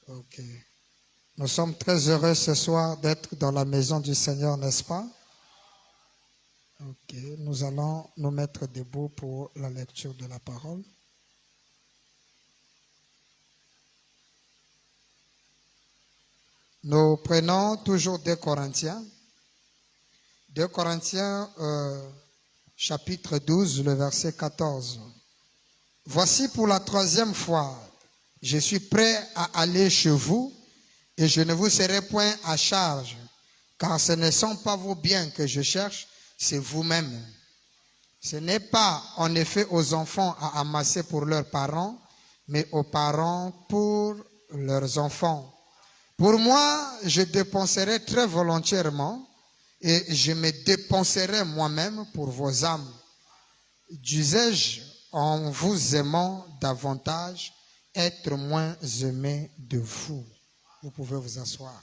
Ok. Nous sommes très heureux ce soir d'être dans la maison du Seigneur, n'est-ce pas? Ok. Nous allons nous mettre debout pour la lecture de la parole. Nous prenons toujours 2 Corinthiens. 2 Corinthiens, chapitre 12, le verset 14. Voici pour la 3e fois, je suis prêt à aller chez vous et je ne vous serai point à charge, car ce ne sont pas vos biens que je cherche, c'est vous-même. Ce n'est pas en effet aux enfants à amasser pour leurs parents, mais aux parents pour leurs enfants. Pour moi, je dépenserai très volontairement et je me dépenserai moi-même pour vos âmes. Disais-je, en vous aimant davantage, être moins aimé de vous. Vous pouvez vous asseoir.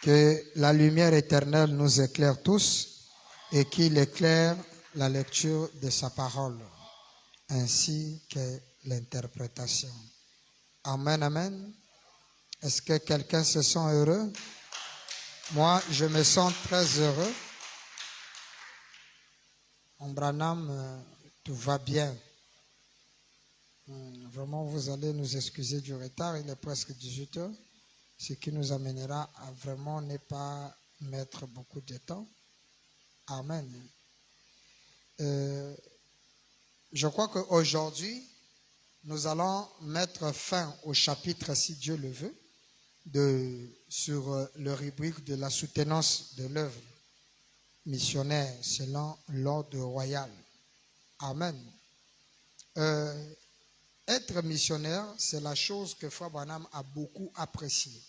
Que la lumière éternelle nous éclaire tous et qu'il éclaire la lecture de sa parole, ainsi que l'interprétation. Amen, amen. Est-ce que quelqu'un se sent heureux? Moi, je me sens très heureux. En Branham, tout va bien. Vraiment, vous allez nous excuser du retard. Il est presque 18 heures, ce qui nous amènera à vraiment ne pas mettre beaucoup de temps. Amen. Je crois qu'aujourd'hui, nous allons mettre fin au chapitre, si Dieu le veut, sur le rubrique de la soutenance de l'œuvre missionnaire selon l'ordre royal. Amen. Être missionnaire, c'est la chose que Frère Branham a beaucoup appréciée.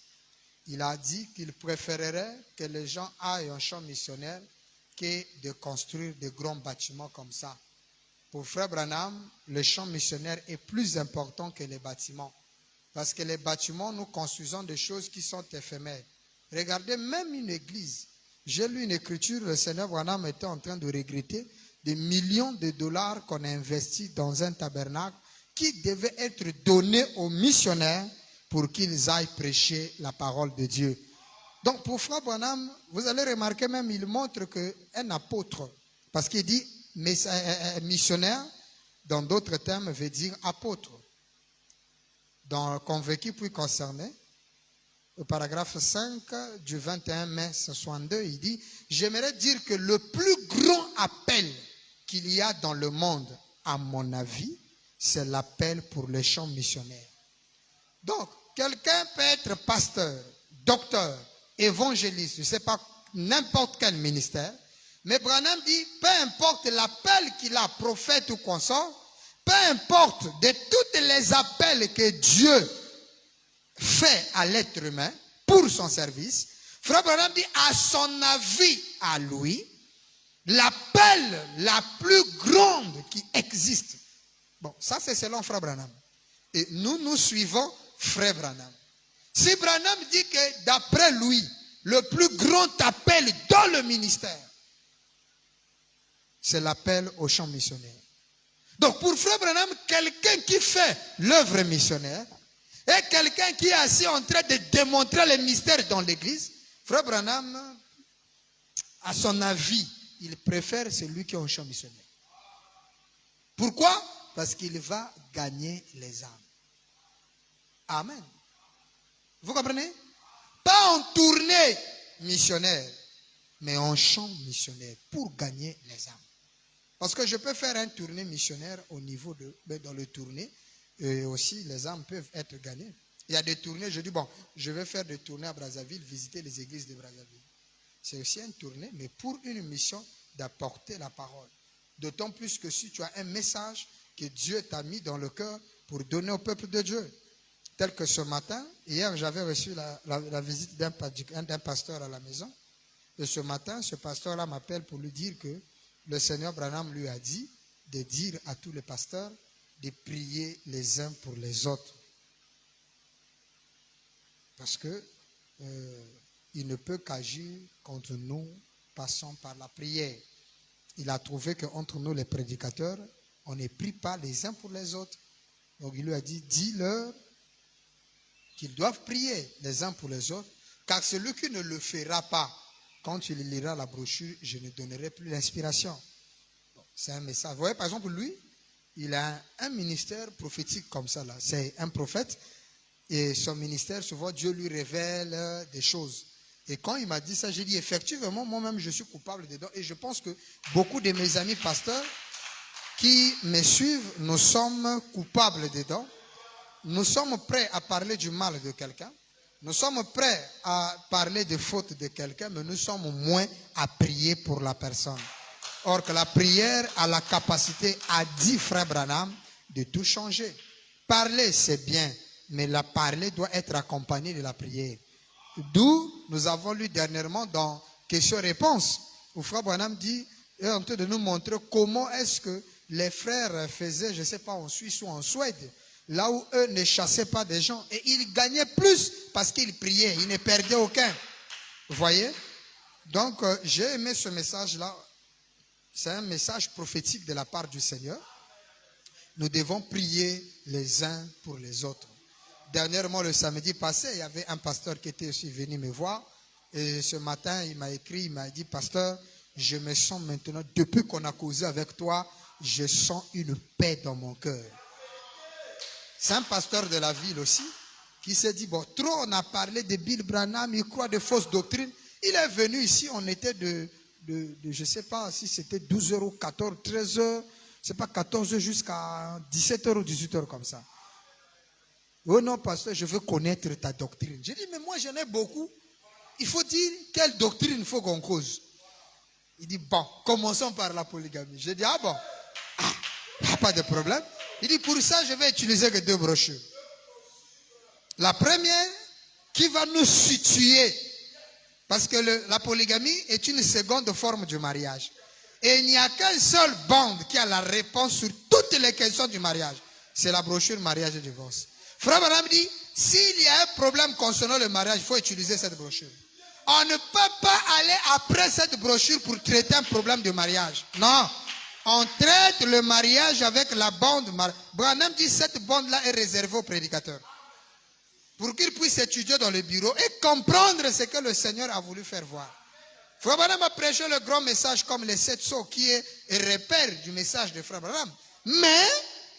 Il a dit qu'il préférerait que les gens aillent en champ missionnaire que de construire de grands bâtiments comme ça. Pour Frère Branham, le champ missionnaire est plus important que les bâtiments. Parce que les bâtiments, nous construisons des choses qui sont éphémères. Regardez, même une église. J'ai lu une écriture, le Seigneur Branham était en train de regretter des millions de dollars qu'on a investis dans un tabernacle qui devait être donné aux missionnaires pour qu'ils aillent prêcher la parole de Dieu. Donc pour Frère Branham, vous allez remarquer même, il montre qu'un apôtre, parce qu'il dit missionnaire, dans d'autres termes, veut dire apôtre. Dans Convaincu puis concerné, au paragraphe 5 du 21 mai 62, il dit « J'aimerais dire que le plus grand appel qu'il y a dans le monde, à mon avis, c'est l'appel pour les champs missionnaires. » Donc, quelqu'un peut être pasteur, docteur, évangéliste, je ne sais pas, n'importe quel ministère, mais Branham dit, peu importe l'appel qu'il a, prophète ou consort, peu importe de tous les appels que Dieu fait à l'être humain pour son service, Frère Branham dit, à son avis, à lui, l'appel la plus grande qui existe. Bon, ça c'est selon Frère Branham. Et nous suivons Frère Branham. Si Branham dit que d'après lui, le plus grand appel dans le ministère, c'est l'appel au champ missionnaire. Donc pour Frère Branham, quelqu'un qui fait l'œuvre missionnaire et quelqu'un qui est assis en train de démontrer les mystères dans l'église, Frère Branham, à son avis, il préfère celui qui est au champ missionnaire. Pourquoi? Parce qu'il va gagner les âmes. Amen. Vous comprenez? Pas en tournée missionnaire, mais en champ missionnaire pour gagner les âmes. Parce que je peux faire un tournée missionnaire au niveau dans le tournée, et aussi les âmes peuvent être gagnées. Il y a des tournées, je dis, bon, je vais faire des tournées à Brazzaville, visiter les églises de Brazzaville. C'est aussi une tournée, mais pour une mission d'apporter la parole. D'autant plus que si tu as un message que Dieu t'a mis dans le cœur pour donner au peuple de Dieu. Tel que ce matin, hier j'avais reçu la visite d'un pasteur à la maison. Et ce matin, ce pasteur-là m'appelle pour lui dire que le Seigneur Branham lui a dit de dire à tous les pasteurs de prier les uns pour les autres. Parce que il ne peut qu'agir contre nous passant par la prière. Il a trouvé qu'entre nous les prédicateurs, on ne prie pas les uns pour les autres. Donc il lui a dit, dis-leur qu'ils doivent prier les uns pour les autres, car celui qui ne le fera pas, quand tu liras la brochure, je ne donnerai plus l'inspiration. Bon, c'est un message. Vous voyez, par exemple, lui, il a un ministère prophétique comme ça, là. C'est un prophète, et son ministère, souvent, Dieu lui révèle des choses. Et quand il m'a dit ça, j'ai dit, effectivement, moi-même, je suis coupable dedans, et je pense que beaucoup de mes amis pasteurs qui me suivent, nous sommes coupables dedans. Nous sommes prêts à parler du mal de quelqu'un. Nous sommes prêts à parler des fautes de quelqu'un, mais nous sommes moins à prier pour la personne. Or que la prière a la capacité, a dit Frère Branham, de tout changer. Parler, c'est bien, mais la parler doit être accompagnée de la prière. D'où nous avons lu dernièrement dans Questions-réponses, où Frère Branham dit, il est en train de nous montrer comment est-ce que les frères faisaient, je ne sais pas, en Suisse ou en Suède, là où eux ne chassaient pas des gens. Et ils gagnaient plus parce qu'ils priaient. Ils ne perdaient aucun. Vous voyez? Donc, j'ai aimé ce message-là. C'est un message prophétique de la part du Seigneur. Nous devons prier les uns pour les autres. Dernièrement, le samedi passé, il y avait un pasteur qui était aussi venu me voir. Et ce matin, il m'a écrit, il m'a dit, pasteur, je me sens maintenant, depuis qu'on a causé avec toi, je sens une paix dans mon cœur. C'est un pasteur de la ville aussi, qui s'est dit, bon, trop on a parlé de Bill Branham, il croit de fausses doctrines. Il est venu ici, on était de je ne sais pas si c'était 12h ou 14, 13h, c'est pas 14h jusqu'à 17h ou 18h comme ça. Oh non, pasteur, je veux connaître ta doctrine. J'ai dit, mais moi j'en ai beaucoup. Il faut dire quelle doctrine il faut qu'on cause. Il dit, bon, commençons par la polygamie. J'ai dit, ah bon, pas de problème. Il dit, pour ça, je vais utiliser que 2 brochures. La première, qui va nous situer, parce que la polygamie est une seconde forme du mariage. Et il n'y a qu'un seul bande qui a la réponse sur toutes les questions du mariage. C'est la brochure mariage et divorce. Frère Branham dit, s'il y a un problème concernant le mariage, il faut utiliser cette brochure. On ne peut pas aller après cette brochure pour traiter un problème de mariage. Non. On traite le mariage avec la bande. Branham dit, cette bande-là est réservée aux prédicateurs. Pour qu'ils puissent étudier dans le bureau et comprendre ce que le Seigneur a voulu faire voir. Frère Branham a prêché le grand message comme les 7 sceaux qui est repère du message de Frère Branham. Mais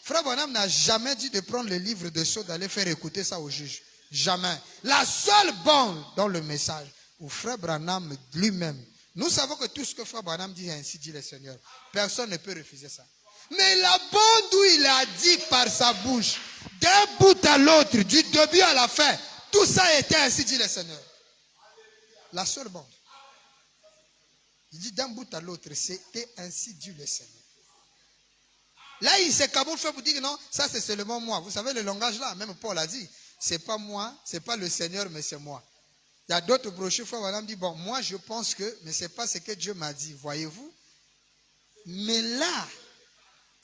Frère Branham n'a jamais dit de prendre le livre de sceaux, d'aller faire écouter ça au juge. Jamais. La seule bande dans le message où Frère Branham lui-même, nous savons que tout ce que Frère Branham dit, ainsi dit le Seigneur. Personne ne peut refuser ça. Mais la bande où il a dit par sa bouche, d'un bout à l'autre, du début à la fin, tout ça était ainsi dit le Seigneur. La seule bande. Il dit d'un bout à l'autre, c'était ainsi dit le Seigneur. Là, il s'est camouflé pour dire que non, ça c'est seulement moi. Vous savez, le langage là, même Paul a dit, c'est pas moi, c'est pas le Seigneur, mais c'est moi. Il y a d'autres brochures, Frère Branham dit, bon, moi je pense que, mais c'est pas ce que Dieu m'a dit, voyez-vous. Mais là,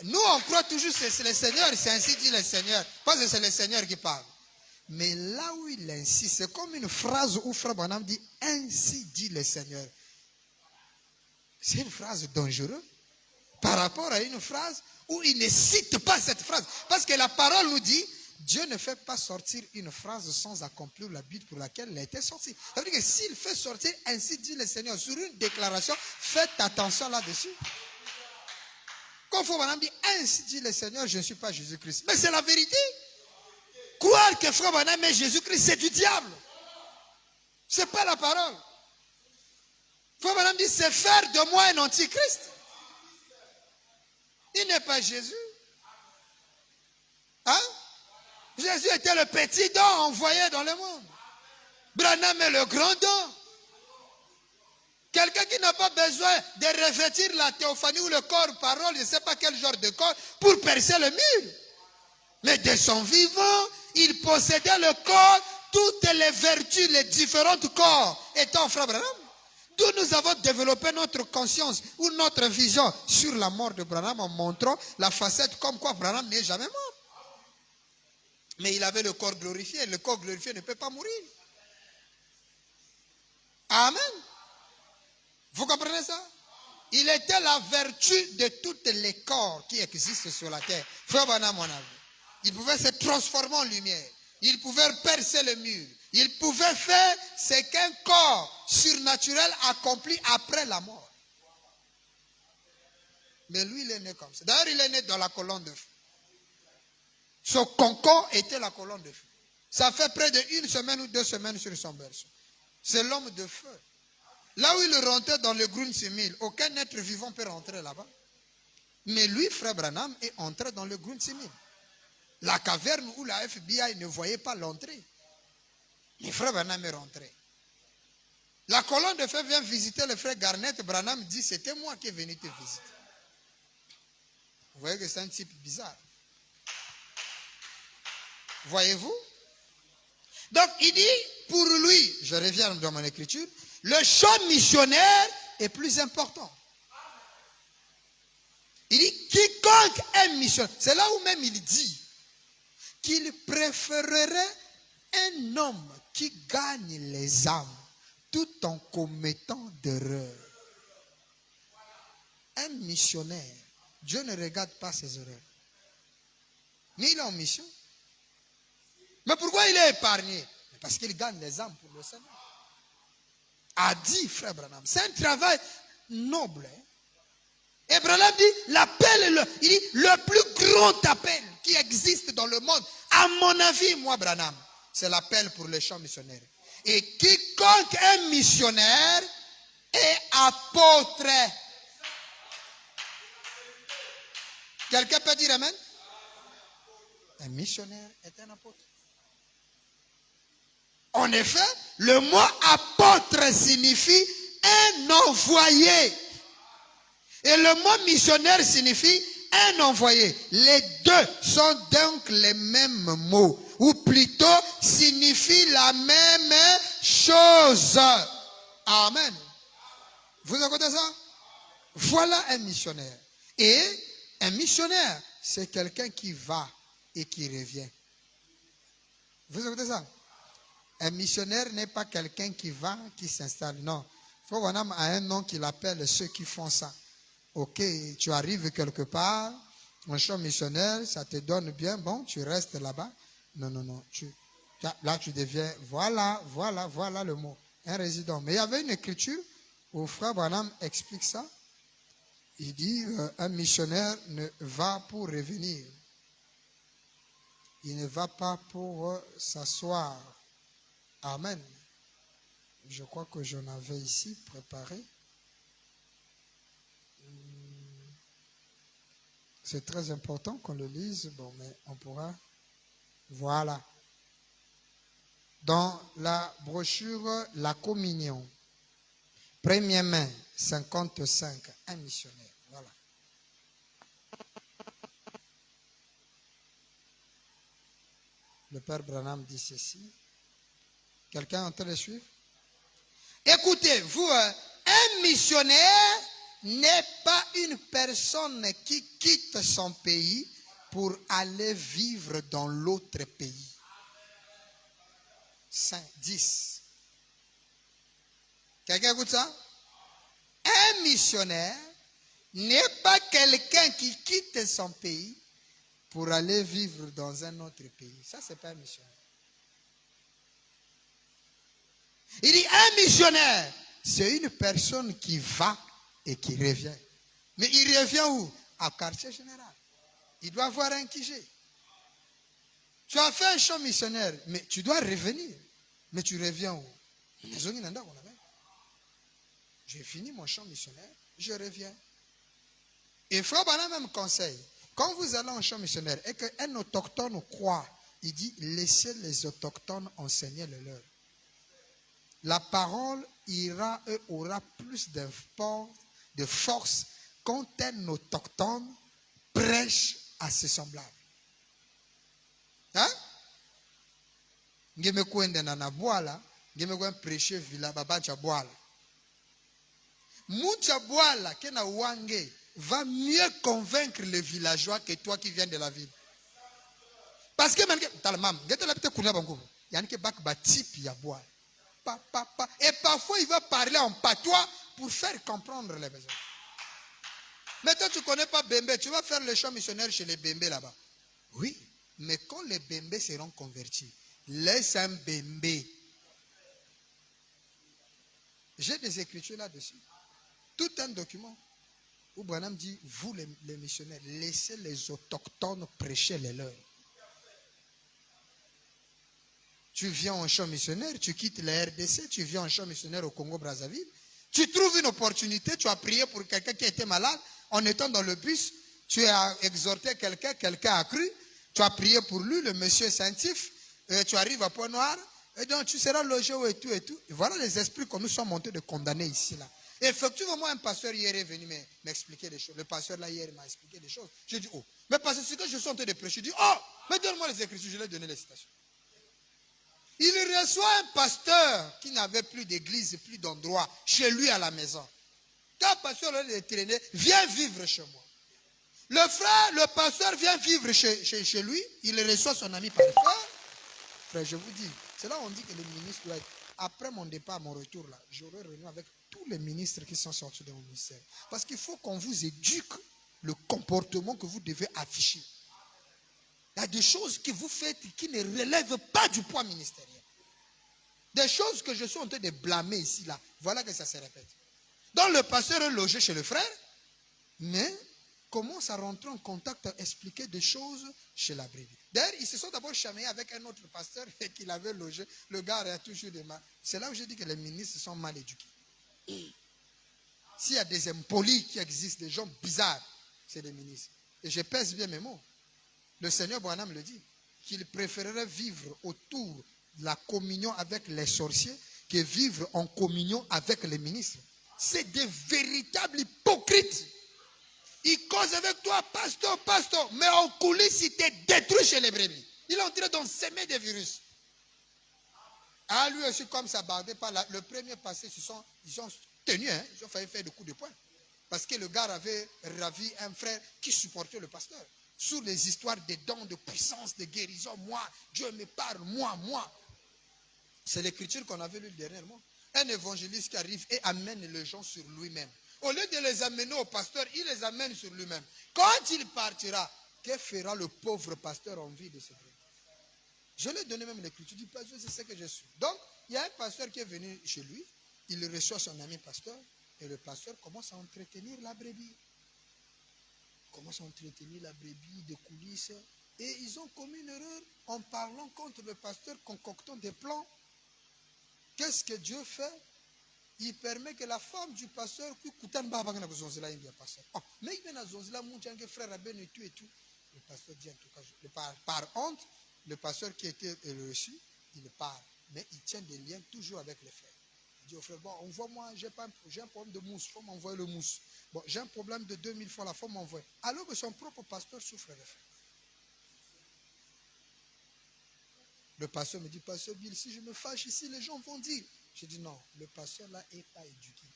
nous on croit toujours que c'est le Seigneur, c'est ainsi dit le Seigneur. Pas que c'est le Seigneur qui parle. Mais là où il insiste, c'est comme une phrase où Frère Branham dit, ainsi dit le Seigneur. C'est une phrase dangereuse par rapport à une phrase où il ne cite pas cette phrase. Parce que la parole nous dit, Dieu ne fait pas sortir une phrase sans accomplir la but pour laquelle elle a été sortie. Ça veut dire que s'il fait sortir ainsi dit le Seigneur sur une déclaration, faites attention là-dessus. Quand Frère Branham dit ainsi dit le Seigneur, je ne suis pas Jésus-Christ. Mais c'est la vérité. Croire que Frère Branham est Jésus-Christ, c'est du diable. Ce n'est pas la parole. Frère Branham dit, c'est faire de moi un antichrist. Il n'est pas Jésus. Hein? Jésus était le petit don envoyé dans le monde. Branham est le grand don. Quelqu'un qui n'a pas besoin de revêtir la théophanie ou le corps parole, je ne sais pas quel genre de corps, pour percer le mur. Mais de son vivant, il possédait le corps, toutes les vertus, les différents corps étant Frère Branham. D'où nous avons développé notre conscience ou notre vision sur la mort de Branham en montrant la facette comme quoi Branham n'est jamais mort. Mais il avait le corps glorifié. Le corps glorifié ne peut pas mourir. Amen. Vous comprenez ça? Il était la vertu de tous les corps qui existent sur la terre. Frère Branham, mon ami. Il pouvait se transformer en lumière. Il pouvait percer le mur. Il pouvait faire ce qu'un corps surnaturel accomplit après la mort. Mais lui, il est né comme ça. D'ailleurs, il est né dans la colonne de feu. Son concombre était la colonne de feu. Ça fait près d'1 semaine ou 2 semaines sur son berceau. C'est l'homme de feu. Là où il rentrait dans le Grun Simil, aucun être vivant peut rentrer là-bas. Mais lui, frère Branham, est entré dans le Grun Simil. La caverne où la FBI ne voyait pas l'entrée. Mais frère Branham est rentré. La colonne de feu vient visiter le frère Garnett. Branham dit, c'était moi qui est venu te visiter. Vous voyez que c'est un type bizarre. Voyez-vous? Donc il dit, pour lui, je reviens dans mon écriture, le champ missionnaire est plus important. Il dit, quiconque est missionnaire, c'est là où même il dit qu'il préférerait un homme qui gagne les âmes tout en commettant d'erreurs. Un missionnaire, Dieu ne regarde pas ses erreurs. Mais il est en mission. Mais pourquoi il est épargné? Parce qu'il gagne les âmes pour le Seigneur. A dit frère Branham, c'est un travail noble. Et Branham dit, l'appel, il dit, le plus grand appel qui existe dans le monde, à mon avis, moi Branham, c'est l'appel pour les champs missionnaires. Et quiconque est missionnaire est apôtre. Quelqu'un peut dire amen? Un missionnaire est un apôtre. En effet, le mot apôtre signifie un envoyé. Et le mot missionnaire signifie un envoyé. Les deux sont donc les mêmes mots. Ou plutôt signifient la même chose. Amen. Vous écoutez ça? Voilà un missionnaire. Et un missionnaire, c'est quelqu'un qui va et qui revient. Vous écoutez ça? Un missionnaire n'est pas quelqu'un qui va, qui s'installe. Non. Frère Branham a un nom qu'il appelle ceux qui font ça. Ok, tu arrives quelque part, un champ missionnaire, ça te donne bien, bon, tu restes là-bas. Non, non, non. Là, tu deviens, voilà le mot, un résident. Mais il y avait une écriture où frère Branham explique ça. Il dit, un missionnaire ne va pour revenir. Il ne va pas pour s'asseoir. Amen. Je crois que j'en avais ici préparé. C'est très important qu'on le lise. Bon, mais on pourra. Voilà. Dans la brochure La Communion, premier mai 55, un missionnaire. Voilà. Le Père Branham dit ceci. Quelqu'un est en train de suivre? Écoutez, vous, un missionnaire n'est pas une personne qui quitte son pays pour aller vivre dans l'autre pays. 10. Quelqu'un écoute ça? Un missionnaire n'est pas quelqu'un qui quitte son pays pour aller vivre dans un autre pays. Ça, c'est pas un missionnaire. Il dit, un missionnaire, c'est une personne qui va et qui revient. Mais il revient où? Au quartier général. Il doit avoir un QG. Tu as fait un champ missionnaire, mais tu dois revenir. Mais tu reviens où? J'ai fini mon champ missionnaire, je reviens. Et Frère Branham même conseille, quand vous allez en champ missionnaire et qu'un autochtone croit, il dit, laissez les autochtones enseigner le leur. La parole aura plus de force quand un autochtone prêche à ses semblables. Hein? Ngeme kwende na nabwala, ngeme kwa prêcher villa baba chabwala. Mouchabwala kena wange va mieux convaincre les villageois que toi qui viens de la ville. Parce que talamam, ngete la pite kuna bango. Yanike bak ba type ya bois. Et parfois, il va parler en patois pour faire comprendre les besoins. Mais toi, tu ne connais pas Bembe. Tu vas faire le champ missionnaire chez les Bembe là-bas. Oui, mais quand les Bembe seront convertis, Laisse un bébé. J'ai des écritures là-dessus. Tout un document où Branham dit, vous les missionnaires, laissez les autochtones prêcher les leurs. Tu viens en champ missionnaire, tu quittes la RDC, tu viens en champ missionnaire au Congo-Brazzaville. Tu trouves une opportunité, tu as prié pour quelqu'un qui était malade. En étant dans le bus, tu as exhorté quelqu'un, quelqu'un a cru. Tu as prié pour lui, le monsieur est saintif. Tu arrives à Point-Noir, et donc tu seras logé et tout et tout. Et voilà les esprits que nous sommes montés de condamner ici, là. Et effectivement, un pasteur hier est venu m'expliquer des choses. Le pasteur là hier m'a expliqué des choses. J'ai dit, oh, mais parce que ce que je suis en train de prêcher, je dis, oh, mais donne-moi les écritures, je lui ai donné les citations. Il reçoit un pasteur qui n'avait plus d'église, plus d'endroit, chez lui à la maison. Quand le pasteur est traîné, viens vivre chez moi. Le frère, le pasteur vient vivre chez lui, il reçoit son ami par frère. Frère, je vous dis, c'est là où on dit que le ministre doit être. Après mon départ, mon retour là, j'aurai réuni avec tous les ministres qui sont sortis de mon ministère. Parce qu'il faut qu'on vous éduque le comportement que vous devez afficher. Il y a des choses que vous faites qui ne relèvent pas du poids ministériel. Des choses que je suis en train de blâmer ici, là. Voilà que ça se répète. Donc le pasteur est logé chez le frère, mais commence à rentrer en contact, à expliquer des choses chez la brebis. D'ailleurs, ils se sont d'abord chamaillés avec un autre pasteur qu'il avait logé. Le gars a toujours des mal. C'est là où je dis que les ministres sont mal éduqués. S'il y a des impolis qui existent, des gens bizarres, c'est des ministres. Et je pèse bien mes mots. Le Seigneur Branham le dit, qu'il préférerait vivre autour de la communion avec les sorciers que vivre en communion avec les ministres. C'est des véritables hypocrites. Il cause avec toi, pasteur, mais en coulisses, il te détruit chez les brebis. Il est en train d'en s'aimer des virus. Ah, lui aussi, comme ça bardait pas, le premier passé, ils ont tenu, hein, ils ont failli faire des coups de poing. Parce que le gars avait ravi un frère qui supportait le pasteur. Sous les histoires des dons, de puissance, de guérison, moi, Dieu me parle, moi. C'est l'écriture qu'on avait lue dernièrement. Un évangéliste qui arrive et amène les gens sur lui-même. Au lieu de les amener au pasteur, il les amène sur lui-même. Quand il partira, que fera le pauvre pasteur en vie de ce brebis? Je lui ai donné même l'écriture du pasteur, c'est ce que je suis. Donc, il y a un pasteur qui est venu chez lui, il reçoit son ami pasteur, et le pasteur commence à entretenir la brebis. Il commence à entretenir la brebis des coulisses, et ils ont commis une erreur en parlant contre le pasteur, concoctant des plans. Qu'est-ce que Dieu fait? Il permet que la femme du pasteur puisse coûter pasteur. Oh, mais il vient à Zonzila, mon frère Aben et tout. Le pasteur dit en tout cas, par honte, le pasteur qui était reçu, il parle. Mais il tient des liens toujours avec les frères. Il dit au frère, bon, envoie-moi, j'ai un problème de mousse, il faut m'envoyer le mousse. Bon, j'ai un problème de 2000 francs, la femme m'envoie. Alors que son propre pasteur souffre, les frères. Le pasteur me dit, pasteur Bill, si je me fâche ici, les gens vont dire. Je dis non, le pasteur là n'est pas éduqué.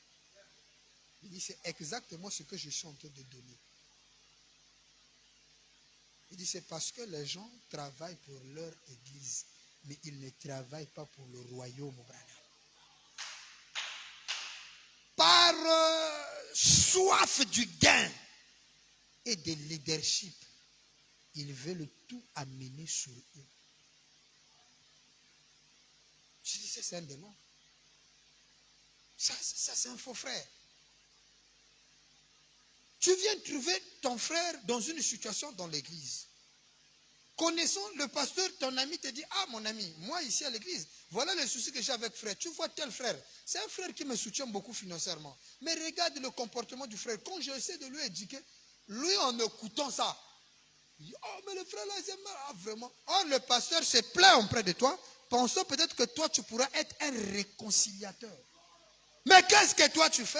Il dit, c'est exactement ce que je suis en train de donner. Il dit, c'est parce que les gens travaillent pour leur église, mais ils ne travaillent pas pour le royaume. Par soif du gain et de leadership, ils veulent tout amener sur eux. Je dis, c'est un démon. Ça c'est un faux frère. Tu viens trouver ton frère dans une situation dans l'église. Connaissant le pasteur, ton ami te dit, ah mon ami, moi ici à l'église, voilà les soucis que j'ai avec frère. Tu vois tel frère, c'est un frère qui me soutient beaucoup financièrement. Mais regarde le comportement du frère. Quand j'essaie de lui éduquer, lui en écoutant ça, il dit, oh mais le frère là, c'est mal. Ah vraiment. Oh le pasteur se plaint auprès de toi, pensant peut-être que toi tu pourras être un réconciliateur. Mais qu'est-ce que toi tu fais?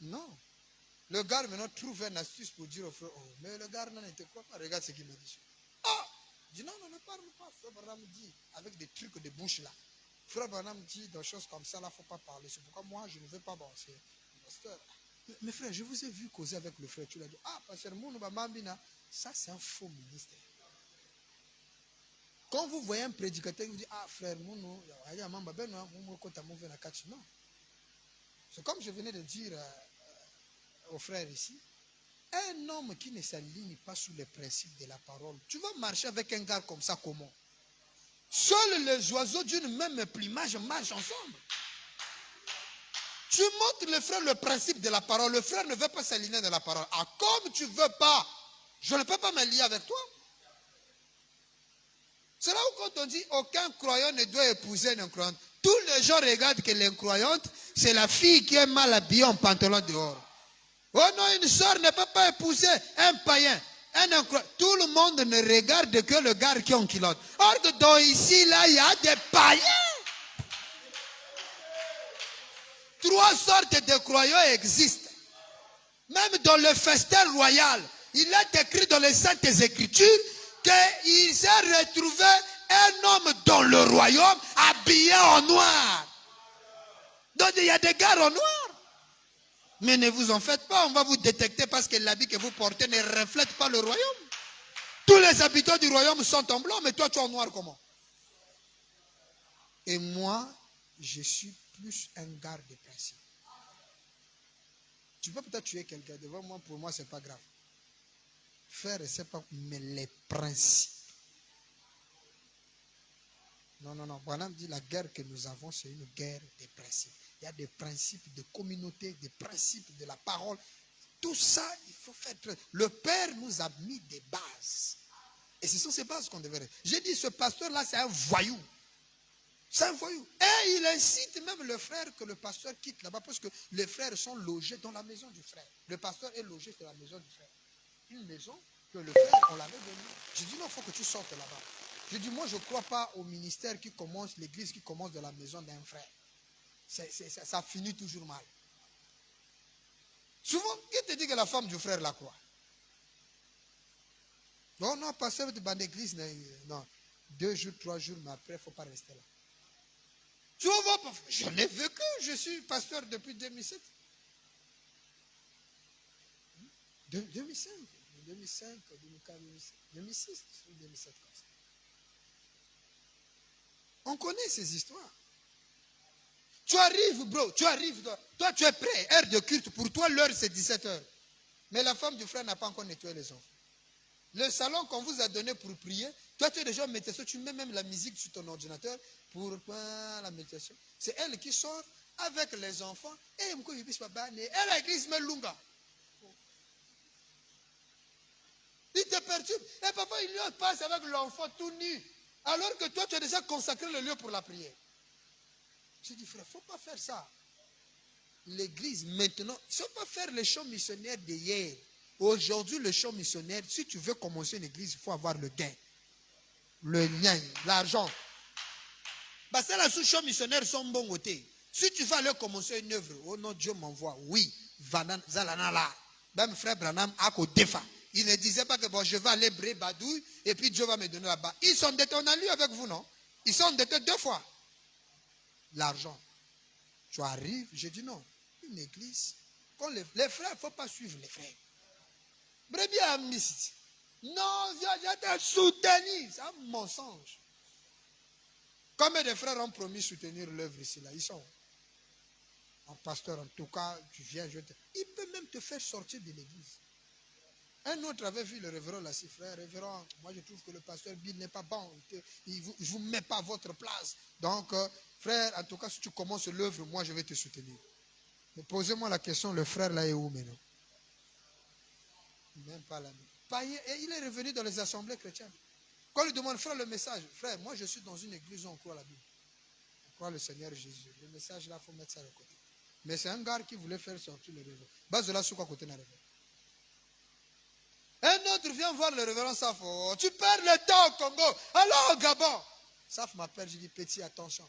Non. Le gars maintenant trouve une astuce pour dire au frère, oh, mais le gars ne te croit pas, regarde ce qu'il me dit. Ah, il dit non, ne parle pas. Frère Branham dit, avec des trucs de bouche là. Frère Branham dit des choses comme ça, là, il ne faut pas parler. C'est pourquoi moi, je ne veux pas penser. Mais frère, je vous ai vu causer avec le frère. Tu l'as dit, ah, pasteur Mounou Bambina, ça c'est un faux ministère. Quand vous voyez un prédicateur qui vous dit, ah, frère Mounou, non. C'est comme je venais de dire aux frères ici. Un homme qui ne s'aligne pas sous les principes de la parole, tu vas marcher avec un gars comme ça comment? Seuls les oiseaux d'une même plumage marchent ensemble. Tu montres le frère le principe de la parole. Le frère ne veut pas s'aligner de la parole. Ah, comme tu ne veux pas, je ne peux pas me lier avec toi. C'est là où quand on dit aucun croyant ne doit épouser une incroyante. Tous les gens regardent que l'incroyante, c'est la fille qui est mal habillée en pantalon dehors. Oh non, une soeur ne peut pas épouser un païen. Tout le monde ne regarde que le gars qui est en culotte. Or, dans ici, là, il y a des païens. 3 sortes de croyants existent. Même dans le festin royal, il est écrit dans les Saintes Écritures qu'il s'est retrouvé un homme dans le royaume habillé en noir. Donc il y a des gars en noir. Mais ne vous en faites pas, on va vous détecter parce que l'habit que vous portez ne reflète pas le royaume. Tous les habitants du royaume sont en blanc, mais toi tu es en noir comment? Et moi, je suis plus un garde de principe. Tu peux peut-être tuer quelqu'un devant moi, pour moi, ce n'est pas grave. Faire, c'est pas, mais les principes. Non. Branham dit la guerre que nous avons, c'est une guerre des principes. Il y a des principes de communauté, des principes de la parole. Tout ça, il faut faire. Le Père nous a mis des bases. Et ce sont ces bases qu'on devrait. J'ai dit, ce pasteur-là, c'est un voyou. C'est un voyou. Et il incite même le frère que le pasteur quitte là-bas parce que les frères sont logés dans la maison du frère. Le pasteur est logé dans la maison du frère. Une maison que le frère, on l'avait donnée. J'ai dit non, il faut que tu sortes là-bas. J'ai dit, moi, je ne crois pas au ministère qui commence, l'église qui commence de la maison d'un frère. Ça finit toujours mal. Souvent, qui te dit que la femme du frère la croit? Non, pasteur de l'église, non. 2 jours, 3 jours, mais après, il ne faut pas rester là. Tu vois, j'en ai vécu, je suis pasteur depuis 2007. 2005, 2004, 2006, 2007. On connaît ces histoires. Tu arrives, bro, toi tu es prêt, heure de culte, pour toi l'heure c'est 17 heures. Mais la femme du frère n'a pas encore nettoyé les enfants. Le salon qu'on vous a donné pour prier, toi tu es déjà en méditation, tu mets même la musique sur ton ordinateur pour la méditation. C'est elle qui sort avec les enfants et elle a écrit Melunga. Il te perturbe. Et parfois il passe avec l'enfant tout nu. Alors que toi tu as déjà consacré le lieu pour la prière. J'ai dit frère, il ne faut pas faire ça. L'église maintenant, il ne faut pas faire les chants missionnaires d'hier. Aujourd'hui, le chant missionnaire, si tu veux commencer une église, il faut avoir le gain. Le lien, l'argent. Parce que les chants missionnaires sont bons côté. Si tu vas aller commencer une œuvre, oh non, Dieu m'envoie. Oui, Zalana là. Même frère Branham a qu'au défa. Il ne disait pas que bon, je vais aller bré badouille et puis Dieu va me donner là-bas. Ils sont endettés, on a lu avec vous, non? Ils sont endettés 2 fois. L'argent. Tu arrives, je dis non. Une église, quand les frères, il ne faut pas suivre les frères. Brebis à Missi. Non, j'ai été soutenu. C'est un mensonge. Combien de frères ont promis soutenir l'œuvre ici, là? Ils sont. En pasteur, en tout cas, tu viens, il peut même te faire sortir de l'église. Un autre avait vu le révérend là, frère, révérend, moi je trouve que le pasteur Bill n'est pas bon. Il ne vous met pas à votre place. Donc, frère, en tout cas, si tu commences l'œuvre, moi je vais te soutenir. Mais posez-moi la question, le frère là est où maintenant? Même pas là. Et il est revenu dans les assemblées chrétiennes. Quand on lui demande, frère, le message, frère, moi je suis dans une église où on croit la Bible. On croit le Seigneur Jésus. Le message là, il faut mettre ça de côté. Mais c'est un gars qui voulait faire sortir le révérend. Base sur quoi côté n'a révérend. Un autre vient voir le révérend Safo. Tu perds le temps au Congo. Alors au Gabon. Saf m'appelle, je dis petit, attention.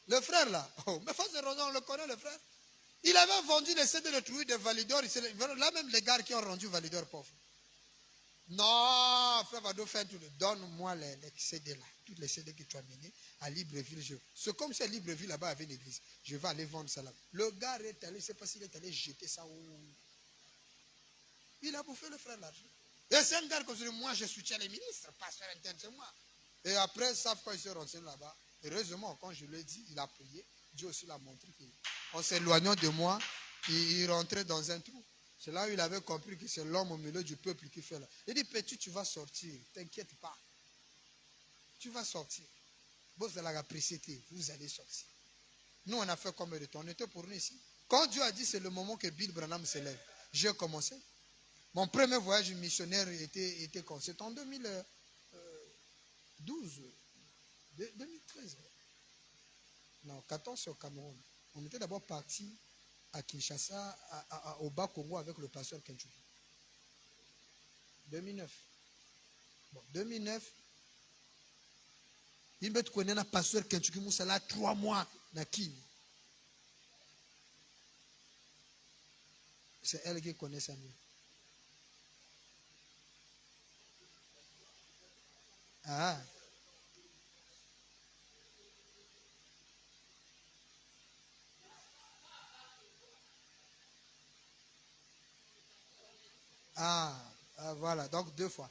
Le frère là, mais face de raison, on le connaît le frère. Il avait vendu les CD de Trouille de Validor. Là même les gars qui ont rendu Validor pauvre. Non, frère Vado, donne-moi les CD là. Toutes les CD que tu as menées à Libreville. C'est comme si à Libreville là-bas avait une église. Je vais aller vendre ça là. Le gars est allé, je ne sais pas s'il est allé jeter ça où. Il a bouffé le frère l'argent. Et c'est un gars comme ça, moi je soutiens les ministres, pasteur interne, c'est moi. Et après, savent quand il se renseigne là-bas. Heureusement, quand je lui ai dit, il a prié. Dieu aussi l'a montré qu'en s'éloignant de moi, il rentrait dans un trou. C'est là où il avait compris que c'est l'homme au milieu du peuple qui fait là. Il dit, petit, tu vas sortir, t'inquiète pas. Tu vas sortir. vous allez apprécier, vous allez sortir. Nous, on a fait combien de temps? On était pour nous ici. Quand Dieu a dit c'est le moment que Bill Branham s'élève, j'ai commencé. Mon premier voyage missionnaire était quand? C'était en 2012, 2013. Non, 14 c'est au Cameroun. On était d'abord parti à Kinshasa, au Bas-Congo avec le pasteur Kenchuki. 2009. Bon, 2009, il me connaît le pasteur Kenchuki Moussa là 3 mois na Kin. C'est elle qui connaît ça mieux. Ah. Voilà, donc 2 fois.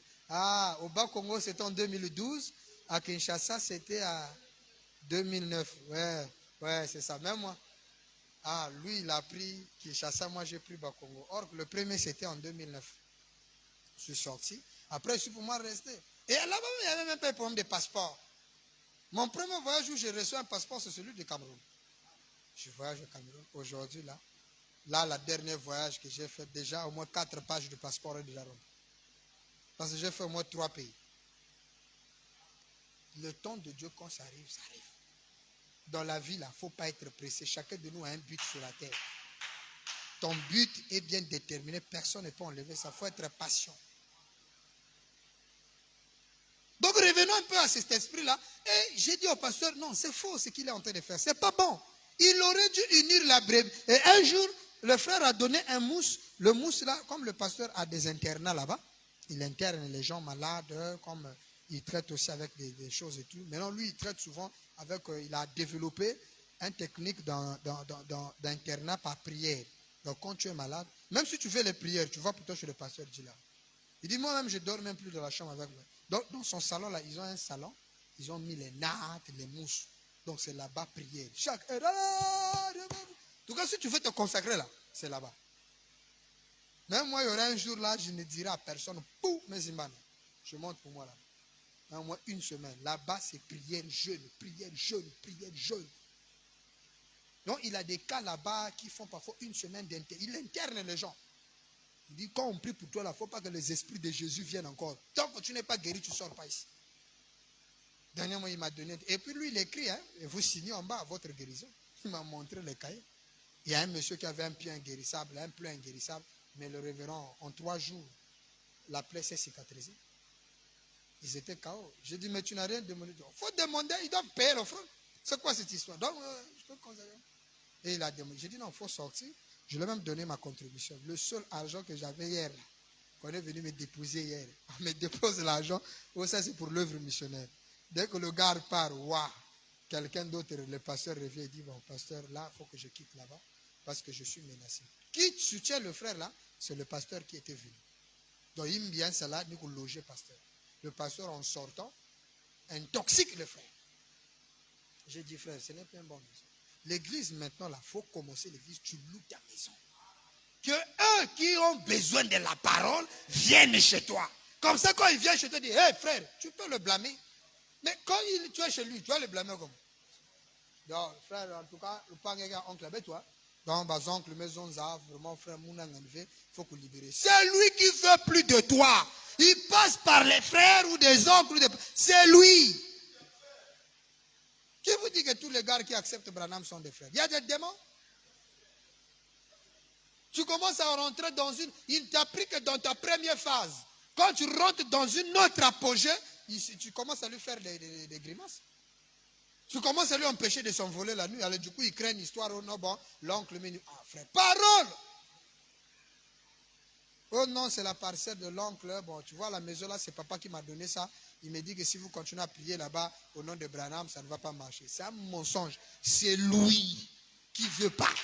Au Bas-Congo, c'était en 2012. À Kinshasa, c'était à 2009. Ouais, c'est ça. Même moi. Lui, il a pris Kinshasa, moi, j'ai pris Bas-Congo. Or, le premier, c'était en 2009. Je suis sorti. Après, je suis pour moi resté. Et là-bas, il n'y avait même pas de problème de passeport. Mon premier voyage où j'ai reçu un passeport, c'est celui du Cameroun. Je voyage au Cameroun. Aujourd'hui, là, la dernière voyage que j'ai fait, déjà, au moins 4 pages de passeport est déjà rempli. Parce que j'ai fait au moins 3 pays. Le temps de Dieu, quand ça arrive, ça arrive. Dans la vie, il ne faut pas être pressé. Chacun de nous a un but sur la terre. Ton but est bien déterminé. Personne ne peut enlever ça. Il faut être patient. Donc revenons un peu à cet esprit-là. Et j'ai dit au pasteur, non, c'est faux ce qu'il est en train de faire. C'est pas bon. Il aurait dû unir la brebis. Et un jour, le frère a donné un mousse. Le mousse là, comme le pasteur a des internats là-bas, il interne les gens malades, comme il traite aussi avec des choses et tout. Maintenant, lui, il traite souvent avec, il a développé une technique d'internat par prière. Donc quand tu es malade, même si tu fais les prières, tu vas plutôt chez le pasteur Djila. Il dit, moi-même, je ne dors même plus dans la chambre avec moi. Donc, dans son salon, là, ils ont un salon. Ils ont mis les nattes, les mousses. Donc, c'est là-bas, prière. Chaque heure. En tout cas, si tu veux te consacrer là, c'est là-bas. Même moi, il y aura un jour là, je ne dirai à personne, pou, mes imbanes. Je monte pour moi là. Au moins 1 semaine. Là-bas, c'est prière jeûne, prière jeûne, prière jeûne. Donc, il a des cas là-bas qui font parfois 1 semaine d'interne. Il interne les gens. Il dit, quand on prie pour toi, il ne faut pas que les esprits de Jésus viennent encore. Tant que tu n'es pas guéri, tu ne sors pas ici. Dernièrement, il m'a donné. Et puis lui, il écrit, hein, et vous signez en bas votre guérison. Il m'a montré les cahiers. Il y a un monsieur qui avait un pied inguérissable, un plein inguérissable. Mais le révérend, en 3 jours, la plaie s'est cicatrisée. Ils étaient KO. J'ai dit, mais tu n'as rien demandé. Il faut demander, ils doivent payer l'offrande. C'est quoi cette histoire? Donc, je peux conserver. Et il a demandé. J'ai dit, non, il faut sortir. Je lui ai même donné ma contribution. Le seul argent que j'avais hier, qu'on est venu me déposer hier, on me dépose l'argent, ça c'est pour l'œuvre missionnaire. Dès que le gars part, waouh, quelqu'un d'autre, le pasteur revient et dit, bon, pasteur, là, il faut que je quitte là-bas parce que je suis menacé. Qui soutient le frère là? C'est le pasteur qui était venu. Donc, il me vient cela, nous pour loger pasteur. Le pasteur, en sortant, intoxique le frère. J'ai dit, frère, ce n'est pas un bon maison. L'église, maintenant, là, il faut commencer l'église, tu loues ta maison. Que eux qui ont besoin de la parole viennent chez toi. Comme ça, quand il vient chez toi, il dit, hé frère, tu peux le blâmer. Mais quand tu es chez lui, tu vas le blâmer comme. Donc, frère, en tout cas, le pangéga oncle avec toi. Donc, bah, oncle, maison, vraiment, frère, mon enlevé, il faut qu'on libère. C'est lui qui veut plus de toi. Il passe par les frères ou des oncles. C'est lui. Qui vous dit que tous les gars qui acceptent Branham sont des frères? Il y a des démons. Tu commences à rentrer dans une... Il t'a pris que dans ta première phase. Quand tu rentres dans une autre apogée, tu commences à lui faire des grimaces. Tu commences à lui empêcher de s'envoler la nuit. Alors du coup, il crée une histoire. Oh non, bon, l'oncle me dit, ah frère, parole! Oh non, c'est la parcelle de l'oncle. Bon, tu vois, la maison là, c'est papa qui m'a donné ça. Il me dit que si vous continuez à prier là-bas au nom de Branham, ça ne va pas marcher. C'est un mensonge. C'est lui qui ne veut pas.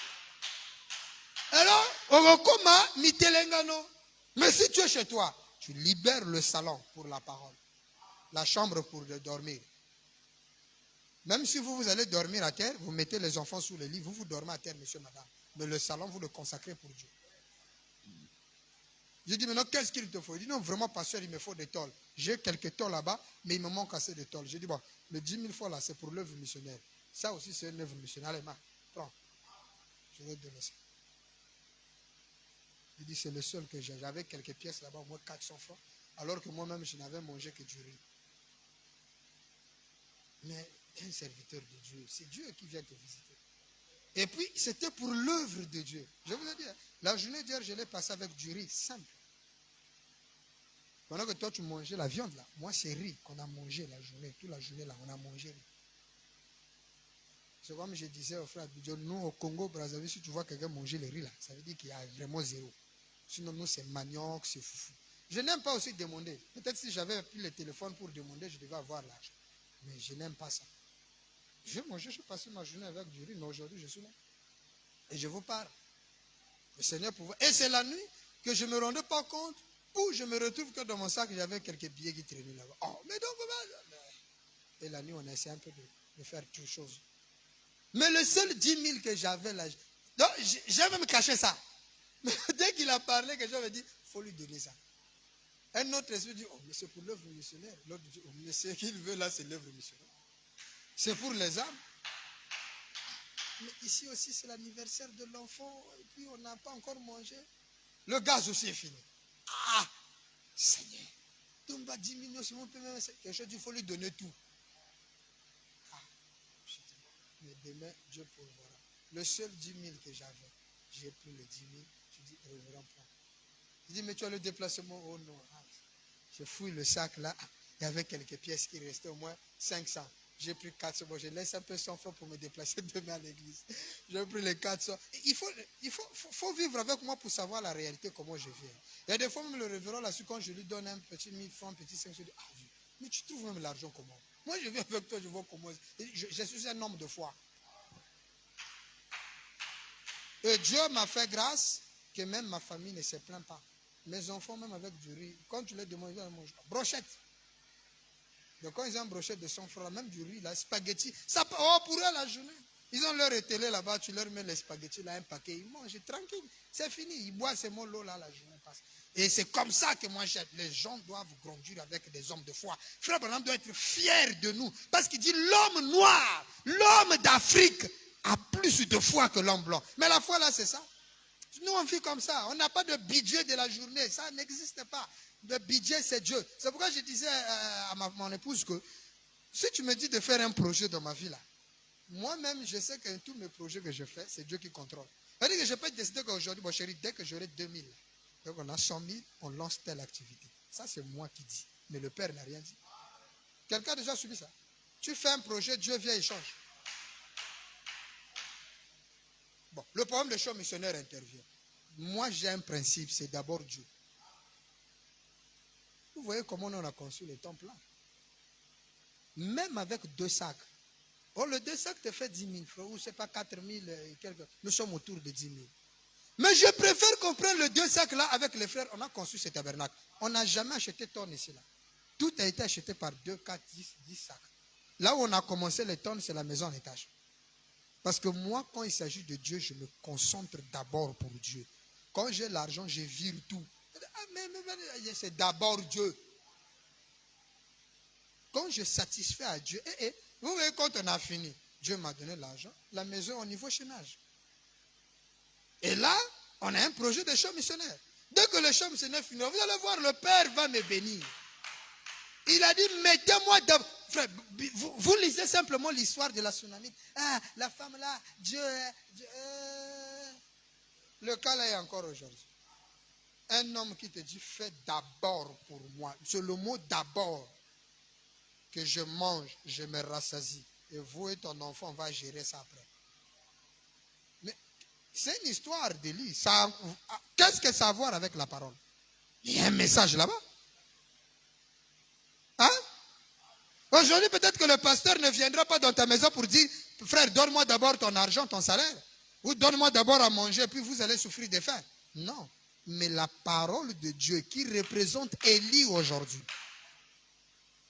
Alors, Orokoma, Mitelengano. Mais si tu es chez toi, tu libères le salon pour la parole. La chambre pour dormir. Même si vous allez dormir à terre, vous mettez les enfants sous le lit, vous dormez à terre, monsieur, madame. Mais le salon, vous le consacrez pour Dieu. J'ai dit, maintenant, qu'est-ce qu'il te faut? Il dit, non, vraiment, pasteur, il me faut des tôles. J'ai quelques tôles là-bas, mais il me manque assez de tôles. J'ai dit, bon, Le 10 000 fois là, c'est pour l'œuvre missionnaire. Ça aussi, c'est une œuvre missionnaire. Allez, Marc, prends. Je vais te donner ça. Il dit, c'est le seul que j'ai. J'avais quelques pièces là-bas, au moins 400 francs. Alors que moi-même, je n'avais mangé que du riz. Mais un serviteur de Dieu, c'est Dieu qui vient te visiter. Et puis, c'était pour l'œuvre de Dieu. Je vous ai dit, la journée d'hier, je l'ai passée avec du riz simple. Pendant que toi, tu mangeais la viande là. Moi, c'est riz qu'on a mangé la journée. Toute la journée là, on a mangé riz. C'est comme je disais au frère Abidjan, nous au Congo, Brazzaville, si tu vois quelqu'un manger le riz là, ça veut dire qu'il y a vraiment zéro. Sinon, nous, c'est manioc, c'est foufou. Je n'aime pas aussi demander. Peut-être si j'avais pris le téléphone pour demander, je devais avoir l'argent. Mais je n'aime pas ça. J'ai mangé, je suis passé ma journée avec du riz, mais aujourd'hui, je suis là. Et je vous parle. Le Seigneur pouvait. Et c'est la nuit que je ne me rendais pas compte où je me retrouve que dans mon sac, j'avais quelques billets qui traînaient là-bas. Oh, mais donc, et la nuit, on a essayé un peu de faire toute chose. Mais le seul 10 000 que j'avais là, donc j'ai même caché ça. Mais dès qu'il a parlé, que j'avais dit, il faut lui donner ça. Un autre esprit dit, oh, mais c'est pour l'œuvre missionnaire. L'autre dit, oh, mais ce qu'il veut là, c'est l'œuvre missionnaire. C'est pour les âmes. Mais ici aussi, c'est l'anniversaire de l'enfant. Et puis, on n'a pas encore mangé. Le gaz aussi est fini. Ah, Seigneur. Donc, 10 millions, si on peut même quelque chose, il faut lui donner tout. Ah, je dis, mais demain, Dieu pourvoira. Le seul 10 000 que j'avais, j'ai pris les 10 000. Je dis, révérend, prends. Il dit, mais tu as le déplacement. Oh non. Ah, je fouille le sac là. Il y avait quelques pièces qui restaient, au moins 500. J'ai pris 400. Bon, je laisse un peu 100 francs pour me déplacer demain à l'église. J'ai pris les 400. Il faut vivre avec moi pour savoir la réalité, comment je viens. Il y a des fois, même le révérend là-dessus, quand je lui donne un petit 1000 francs, un petit 500, je dis, ah, mais tu trouves même l'argent comment? Moi, je viens avec toi, je vois comment. Je suis un homme de foi. Et Dieu m'a fait grâce que même ma famille ne se plaint pas. Mes enfants, même avec du riz, quand tu les demandes, ils mangent pas. Brochette. Donc quand ils ont une brochette de 100 francs, même du riz, là, spaghetti, ça pour eux la journée. Ils ont leur télé là-bas, tu leur mets les spaghettis là, un paquet, ils mangent tranquille. C'est fini, ils boivent seulement l'eau là, la journée passe. Et c'est comme ça que moi j'aime. Les gens doivent grandir avec des hommes de foi. Frère Branham doit être fier de nous. Parce qu'il dit l'homme noir, l'homme d'Afrique a plus de foi que l'homme blanc. Mais la foi là, c'est ça. Nous on vit comme ça. On n'a pas de budget de la journée. Ça n'existe pas. Le budget, c'est Dieu. C'est pourquoi je disais à mon épouse que si tu me dis de faire un projet dans ma vie là, moi-même, je sais que tous mes projets que je fais, c'est Dieu qui contrôle. C'est-à-dire que je peux décider qu'aujourd'hui, bon chérie, dès que j'aurai 2000, donc on a 100 000, on lance telle activité. Ça, c'est moi qui dis. Mais le Père n'a rien dit. Quelqu'un a déjà subi ça? Tu fais un projet, Dieu vient et change. Bon, le problème des champs missionnaires intervient. Moi, j'ai un principe, c'est d'abord Dieu. Vous voyez comment on a conçu le temple là. Même avec 2 sacs. Oh, le 2 sacs te fait 10 000 francs, ou c'est pas 4 000 et quelques. Nous sommes autour de 10 000. Mais je préfère qu'on prenne le 2 sacs là avec les frères. On a conçu ce tabernacle. On n'a jamais acheté tonnes ici là. Tout a été acheté par 2, 4, 10 sacs. Là où on a commencé les tonnes, c'est la maison en étage. Parce que moi, quand il s'agit de Dieu, je me concentre d'abord pour Dieu. Quand j'ai l'argent, je vire tout. Mais c'est d'abord Dieu. Quand je satisfais à Dieu, vous voyez, quand on a fini, Dieu m'a donné l'argent, la maison au niveau chômage. Et là, on a un projet de champ missionnaire. Dès que le champ missionnaire finit, vous allez voir, le Père va me bénir. Il a dit, mettez-moi d'abord. Frère, vous lisez simplement l'histoire de la tsunami. Ah, la femme là, Dieu. Le cas là est encore aujourd'hui. Un homme qui te dit, fais d'abord pour moi. C'est le mot d'abord. Que je mange, je me rassasie. Et vous et ton enfant, on va gérer ça après. Mais c'est une histoire d'Élie. Qu'est-ce que ça a à voir avec la parole? Il y a un message là-bas. Hein? Aujourd'hui, peut-être que le pasteur ne viendra pas dans ta maison pour dire, frère, donne-moi d'abord ton argent, ton salaire. Ou donne-moi d'abord à manger, puis vous allez souffrir de faim. Non. Mais la parole de Dieu qui représente Élie aujourd'hui.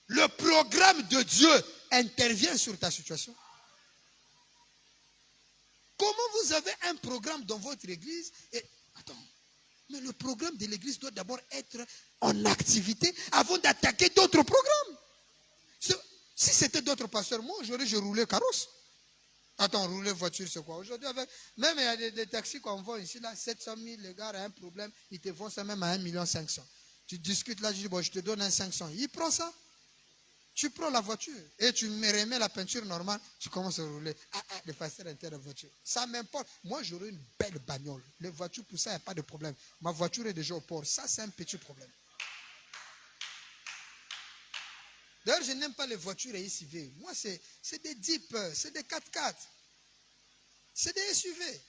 Le programme de Dieu intervient sur ta situation. Comment vous avez un programme dans votre église attends, mais le programme de l'église doit d'abord être en activité avant d'attaquer d'autres programmes. Si c'était d'autres pasteurs, moi, je roulais carrosse. Attends, rouler voiture, c'est quoi? Aujourd'hui, même il y a des taxis qu'on vend ici, là, 700 000, les gars, a un problème, ils te vendent ça même à 1 500 000. Tu discutes là, je dis, bon, je te donne un 500. Il prend ça. Tu prends la voiture et tu me remets la peinture normale, tu commences à rouler. Le pasteur interne de voiture. Ça m'importe. Moi, j'aurais une belle bagnole. Les voitures, pour ça, il n'y a pas de problème. Ma voiture est déjà au port. Ça, c'est un petit problème. D'ailleurs, je n'aime pas les voitures SUV. Moi, c'est des Jeep, c'est des 4x4. C'est des SUV.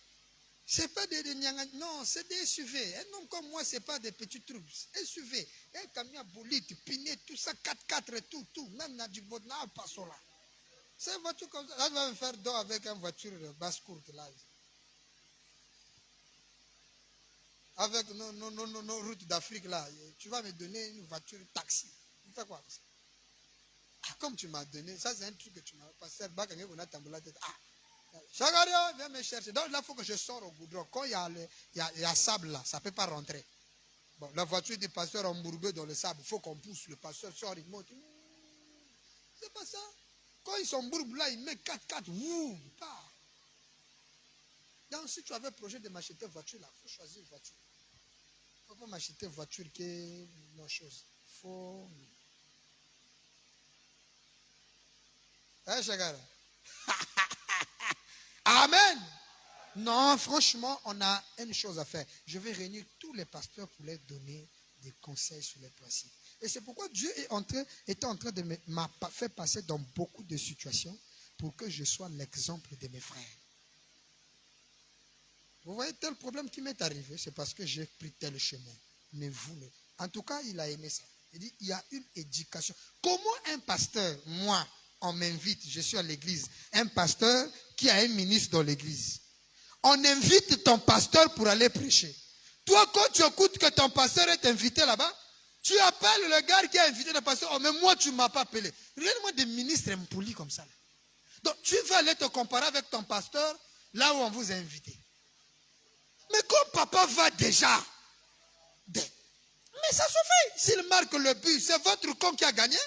C'est pas des non, c'est des SUV. Un homme comme moi, c'est pas des petits trucs. SUV, un camion bolide, piné, tout ça, 4x4 et tout. Même dans du Bodna, pas là. C'est une voiture comme ça. Là, je vais me faire dos avec une voiture basse courte là. Avec nos routes d'Afrique là. Tu vas me donner une voiture taxi. Tu fais quoi ça? Comme tu m'as donné, ça c'est un truc que tu m'as passé. Chagaria, viens me chercher. Donc là, il faut que je sors au goudron. Quand il y a sable là, ça ne peut pas rentrer. Bon, la voiture du pasteur embourbée dans le sable, il faut qu'on pousse. Le pasteur sort, il monte. C'est pas ça. Quand ils s'embourbent là, il met 4x4. Donc si tu avais projet de m'acheter une voiture là, il faut choisir une voiture. Il ne faut pas m'acheter une voiture qui est non chose. Il faut. Hein, Chagara? Amen. Non, franchement, on a une chose à faire. Je vais réunir tous les pasteurs pour leur donner des conseils sur les principes. Et c'est pourquoi Dieu était en train de m'a fait passer dans beaucoup de situations pour que je sois l'exemple de mes frères. Vous voyez, tel problème qui m'est arrivé, c'est parce que j'ai pris tel chemin. Mais vous, en tout cas, il a aimé ça. Il dit, il y a une éducation. Comment un pasteur, moi, on m'invite, je suis à l'église, un pasteur qui a un ministre dans l'église. On invite ton pasteur pour aller prêcher. Toi, quand tu écoutes que ton pasteur est invité là-bas, tu appelles le gars qui a invité le pasteur. Oh, mais moi, tu ne m'as pas appelé. Regarde-moi des ministres impolis comme ça. Là. Donc, tu vas aller te comparer avec ton pasteur là où on vous a invité. Mais quand papa va déjà, mais ça suffit. S'il marque le but, c'est votre con qui a gagné.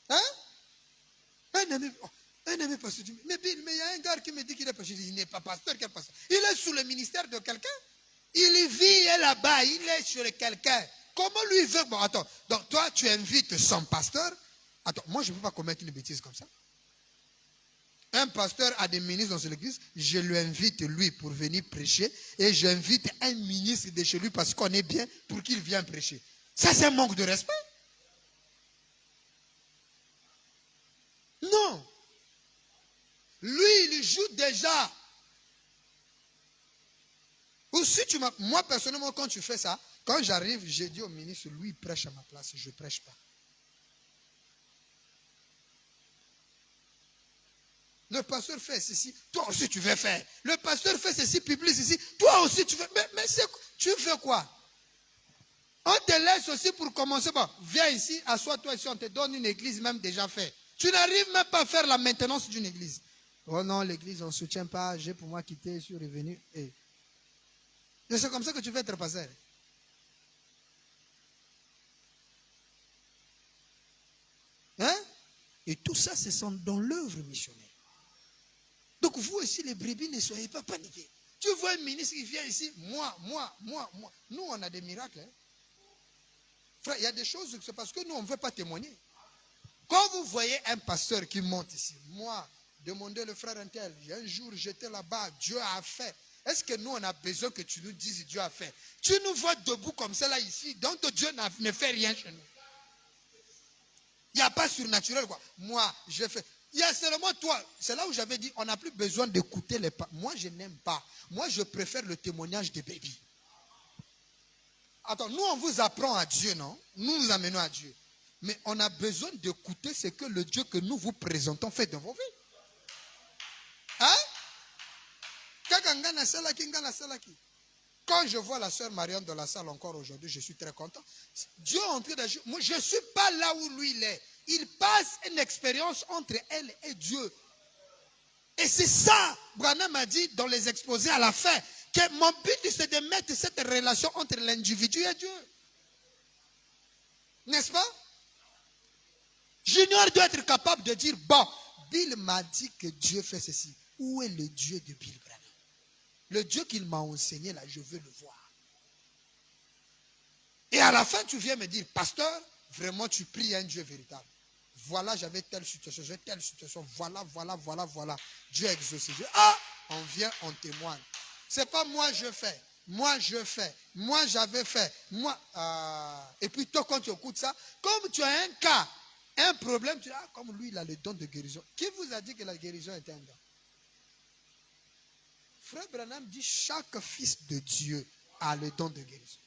Hein? Un ami pasteur. Mais il y a un gars qui me dit qu'il est pasteur. Je dis, il n'est pas pasteur, quel pasteur? Il est sous le ministère de quelqu'un. Il vit là-bas, il est sur quelqu'un. Comment lui veut? Bon, attends. Donc, toi, tu invites son pasteur. Attends, moi, je ne peux pas commettre une bêtise comme ça. Un pasteur a des ministres dans son église. Je lui invite, lui, pour venir prêcher. Et j'invite un ministre de chez lui parce qu'on est bien pour qu'il vienne prêcher. Ça, c'est un manque de respect. Non. Lui, il joue déjà. Ou si tu m'as... Moi, personnellement, quand tu fais ça, quand j'arrive, j'ai dit au ministre, lui, il prêche à ma place, je ne prêche pas. Le pasteur fait ceci, toi aussi tu veux faire. Le pasteur fait ceci, publie ceci, toi aussi tu veux. Mais tu veux quoi? On te laisse aussi pour commencer. Bon, viens ici, assois-toi ici, on te donne une église même déjà faite. Tu n'arrives même pas à faire la maintenance d'une église. Oh non, l'église, on ne soutient pas, j'ai pour moi quitté, je suis revenu. Et c'est comme ça que tu veux être pasteur. Hein? Et tout ça, ce sont dans l'œuvre missionnaire. Donc vous aussi, les brebis, ne soyez pas paniqués. Tu vois un ministre qui vient ici, moi. Nous, on a des miracles. Hein? Frère, il y a des choses, c'est parce que nous, on ne veut pas témoigner. Quand vous voyez un pasteur qui monte ici, moi, demandez le frère Intel, un jour j'étais là-bas, Dieu a fait. Est-ce que nous, on a besoin que tu nous dises Dieu a fait? Tu nous vois debout comme ça là ici, donc Dieu ne fait rien chez nous. Il n'y a pas surnaturel quoi. Moi, je fais. Il y a seulement toi. C'est là où j'avais dit, on n'a plus besoin d'écouter les... Moi, je n'aime pas. Moi, je préfère le témoignage des bébés. Attends, nous, on vous apprend à Dieu, non? Nous nous amenons à Dieu. Mais on a besoin d'écouter ce que le Dieu que nous vous présentons fait dans vos vies. Hein? Quand je vois la sœur Marianne dans la salle encore aujourd'hui, je suis très content. Dieu est en train d'agir. Moi, je ne suis pas là où lui il est. Il passe une expérience entre elle et Dieu. Et c'est ça, Branham m'a dit dans les exposés à la fin, que mon but c'est de mettre cette relation entre l'individu et Dieu. N'est-ce pas? Junior doit être capable de dire, bon, Bill m'a dit que Dieu fait ceci. Où est le Dieu de Bill Branham? Le Dieu qu'il m'a enseigné, là, je veux le voir. Et à la fin, tu viens me dire, pasteur, vraiment, tu pries à un Dieu véritable. Voilà, j'avais telle situation, j'ai telle situation. Voilà. Dieu a exaucé. On vient, on témoigne. C'est pas moi je fais. Moi j'avais fait. Et puis toi, quand tu écoutes ça, comme tu as un cas, un problème, tu dis, comme lui, il a le don de guérison. Qui vous a dit que la guérison était un don? Frère Branham dit, chaque fils de Dieu a le don de guérison.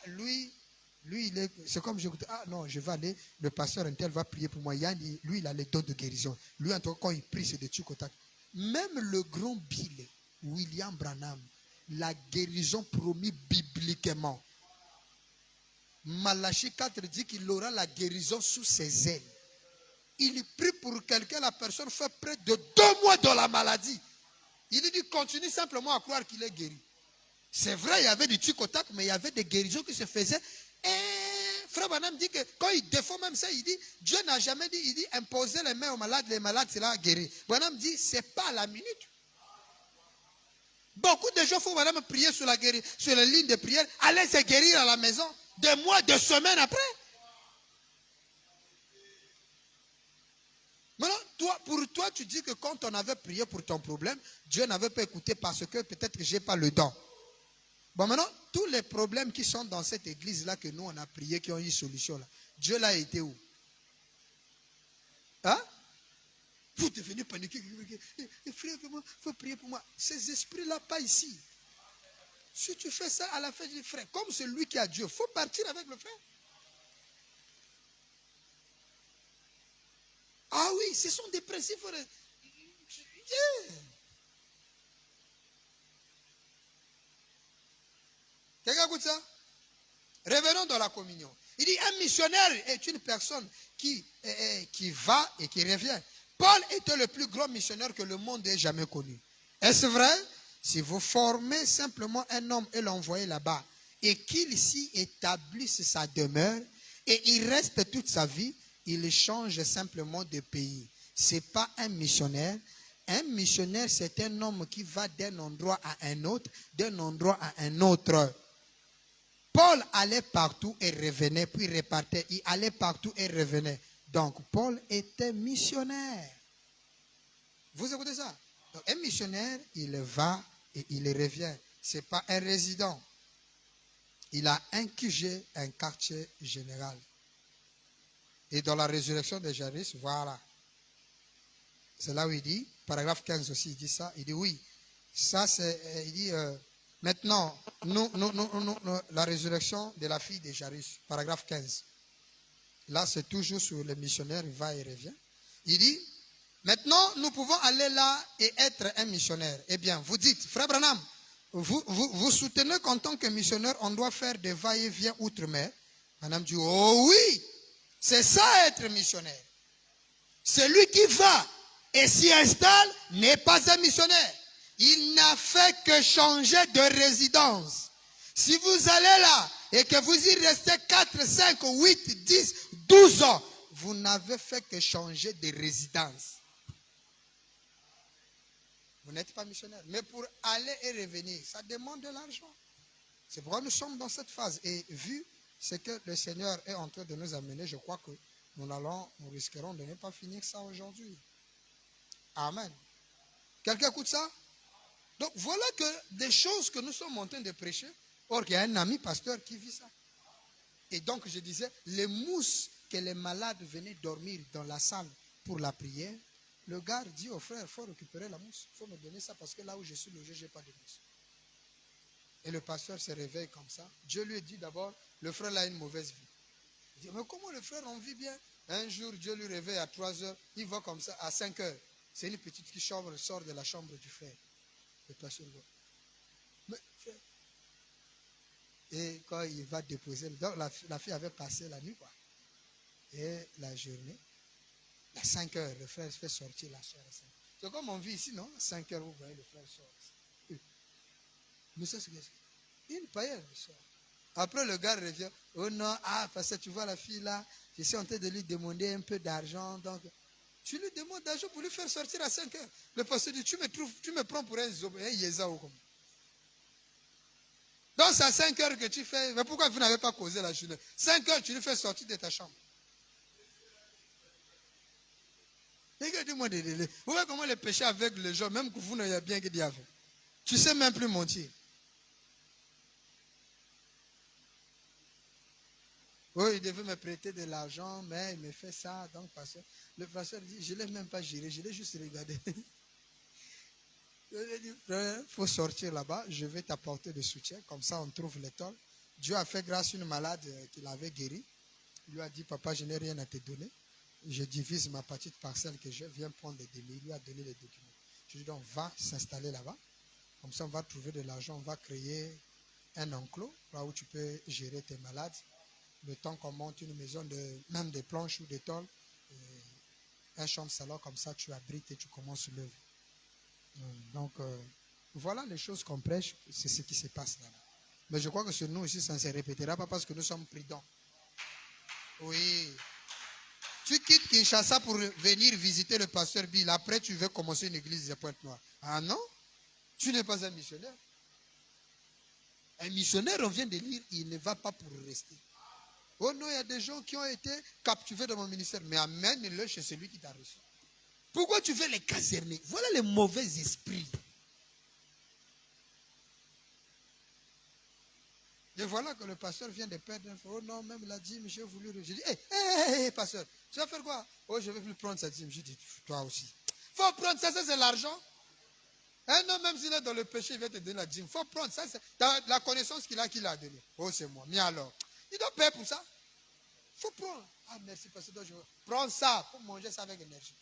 Lui, c'est comme j'écoute. Non, je vais aller, le pasteur intel va prier pour moi. Lui, il a le don de guérison. Lui, en tout cas, quand il prie, c'est de tic au tac. Même le grand Bill, William Branham, la guérison promise bibliquement. Malachie 4 dit qu'il aura la guérison sous ses ailes. Il prie pour quelqu'un, la personne fait près de 2 mois dans la maladie. Il lui dit, continue simplement à croire qu'il est guéri. C'est vrai, il y avait du tic au tac, mais il y avait des guérisons qui se faisaient. Et Frère Branham dit que quand il défend même ça, il dit, Dieu n'a jamais dit, il dit, imposer les mains aux malades, les malades seront guéris. Branham dit, c'est pas à la minute. Beaucoup de gens font Branham prier sur les lignes de prière, aller se guérir à la maison, des mois, des semaines après. Maintenant, pour toi, tu dis que quand on avait prié pour ton problème, Dieu n'avait pas écouté parce que peut-être que je n'ai pas le don. Bon, maintenant, tous les problèmes qui sont dans cette église-là que nous, on a prié, qui ont eu solution, là, Dieu l'a été où? Hein? Vous devenez paniqué. Frère, il faut prier pour moi. Ces esprits-là, pas ici. Si tu fais ça à la fin du frère, comme celui qui a Dieu, il faut partir avec le frère. Ah oui, ce sont des principes. Yeah. Quelqu'un écoute ça? Revenons dans la communion. Il dit, un missionnaire est une personne qui va et qui revient. Paul était le plus grand missionnaire que le monde ait jamais connu. Est-ce vrai? Si vous formez simplement un homme et l'envoyez là-bas, et qu'il s'y établisse sa demeure, et il reste toute sa vie, il change simplement de pays. Ce n'est pas un missionnaire. Un missionnaire, c'est un homme qui va d'un endroit à un autre, d'un endroit à un autre. Paul allait partout et revenait, puis repartait. Il allait partout et revenait. Donc, Paul était missionnaire. Vous écoutez ça? Donc, un missionnaire, il va et il revient. Ce n'est pas un résident. Il a un QG, un quartier général. Et dans la résurrection de Jairus, voilà. C'est là où il dit, paragraphe 15 aussi, il dit ça. Il dit oui. Ça, c'est, il dit... maintenant, la résurrection de la fille de Jairus, paragraphe 15. Là, c'est toujours sur le missionnaire, il va et revient. Il dit, maintenant, nous pouvons aller là et être un missionnaire. Eh bien, vous dites, frère Branham, vous soutenez qu'en tant que missionnaire, on doit faire des va-et-vient outre-mer. Branham dit, oh oui, c'est ça être missionnaire. Celui qui va et s'y installe n'est pas un missionnaire. Il n'a fait que changer de résidence. Si vous allez là et que vous y restez 4, 5, 8, 10, 12 ans, vous n'avez fait que changer de résidence. Vous n'êtes pas missionnaire. Mais pour aller et revenir, ça demande de l'argent. C'est pourquoi nous sommes dans cette phase. Et vu ce que le Seigneur est en train de nous amener, je crois que nous risquerons de ne pas finir ça aujourd'hui. Amen. Quelqu'un écoute ça? Donc voilà que des choses que nous sommes en train de prêcher. Or, il y a un ami pasteur qui vit ça. Et donc je disais, les mousses que les malades venaient dormir dans la salle pour la prière, le gars dit au frère, il faut récupérer la mousse, il faut me donner ça parce que là où je suis logé, je n'ai pas de mousse. Et le pasteur se réveille comme ça. Dieu lui dit d'abord, le frère là a une mauvaise vie. Il dit, mais comment le frère en vit bien? Un jour, Dieu lui réveille à 3 heures, il va comme ça à 5 heures. C'est une petite qui sort de la chambre du frère. Le pasteur va. Mais frère. Et quand il va déposer, donc la fille avait passé la nuit, quoi. Et la journée, à 5 heures, le frère se fait sortir la soeur à 5 heures. C'est comme on vit ici, non? À 5 heures, vous voyez le frère sort. Mais ça, c'est ce que c'est. Une païenne. Après, le gars revient. Oh non, parce que tu vois la fille là, je suis en train de lui demander un peu d'argent. Donc, tu lui demandes d'argent pour lui faire sortir à 5 heures. Le pasteur dit, tu me prends pour un yéza ou comme. Donc, c'est à 5 heures que tu fais. Mais pourquoi vous n'avez pas causé la journée? 5 heures, tu lui fais sortir de ta chambre. Regardez-moi, vous voyez comment les péchés avec les gens, même que vous n'avez bien que diable. Tu ne sais même plus mentir. Oui, il devait me prêter de l'argent, mais il me fait ça. Donc, le pasteur dit, je ne l'ai même pas géré, je l'ai juste regardé. Je lui ai dit, frère, il faut sortir là-bas, je vais t'apporter de soutien. Comme ça, on trouve l'étole. Dieu a fait grâce à une malade qu'il avait guérie. Il lui a dit, papa, je n'ai rien à te donner. Je divise ma petite parcelle que j'ai, viens prendre les demi. Il lui a donné les documents. Je lui ai dit, donc, va s'installer là-bas. Comme ça, on va trouver de l'argent, on va créer un enclos, là où tu peux gérer tes malades. Le temps qu'on monte une maison, même des planches ou des tôles, un chambre salon, comme ça, tu abrites et tu commences l'œuvre. Donc, voilà les choses qu'on prêche, c'est ce qui se passe là. Mais je crois que sur nous ici, ça ne se répétera pas parce que nous sommes prudents. Oui. Tu quittes Kinshasa pour venir visiter le pasteur Bill. Après, tu veux commencer une église de Pointe-Noire. Ah non? Tu n'es pas un missionnaire. Un missionnaire, on vient de lire, il ne va pas pour rester. Oh non, il y a des gens qui ont été captivés dans mon ministère. Mais amène-le chez celui qui t'a reçu. Pourquoi tu veux les caserner? Voilà les mauvais esprits. Et voilà que le pasteur vient de perdre. Oh non, même la dîme, j'ai voulu. J'ai dit, hé, pasteur, tu vas faire quoi? Oh, je ne vais plus prendre cette dîme. J'ai dit, toi aussi. Il faut prendre ça, c'est l'argent. Un homme, même s'il est dans le péché, il va te donner la dîme. Il faut prendre ça, c'est la connaissance qu'il a donné. Oh, c'est moi. Mais alors, il doit payer pour ça. Il faut prendre. Ah, merci, pasteur. Donc, prends ça. Il faut manger ça avec énergie.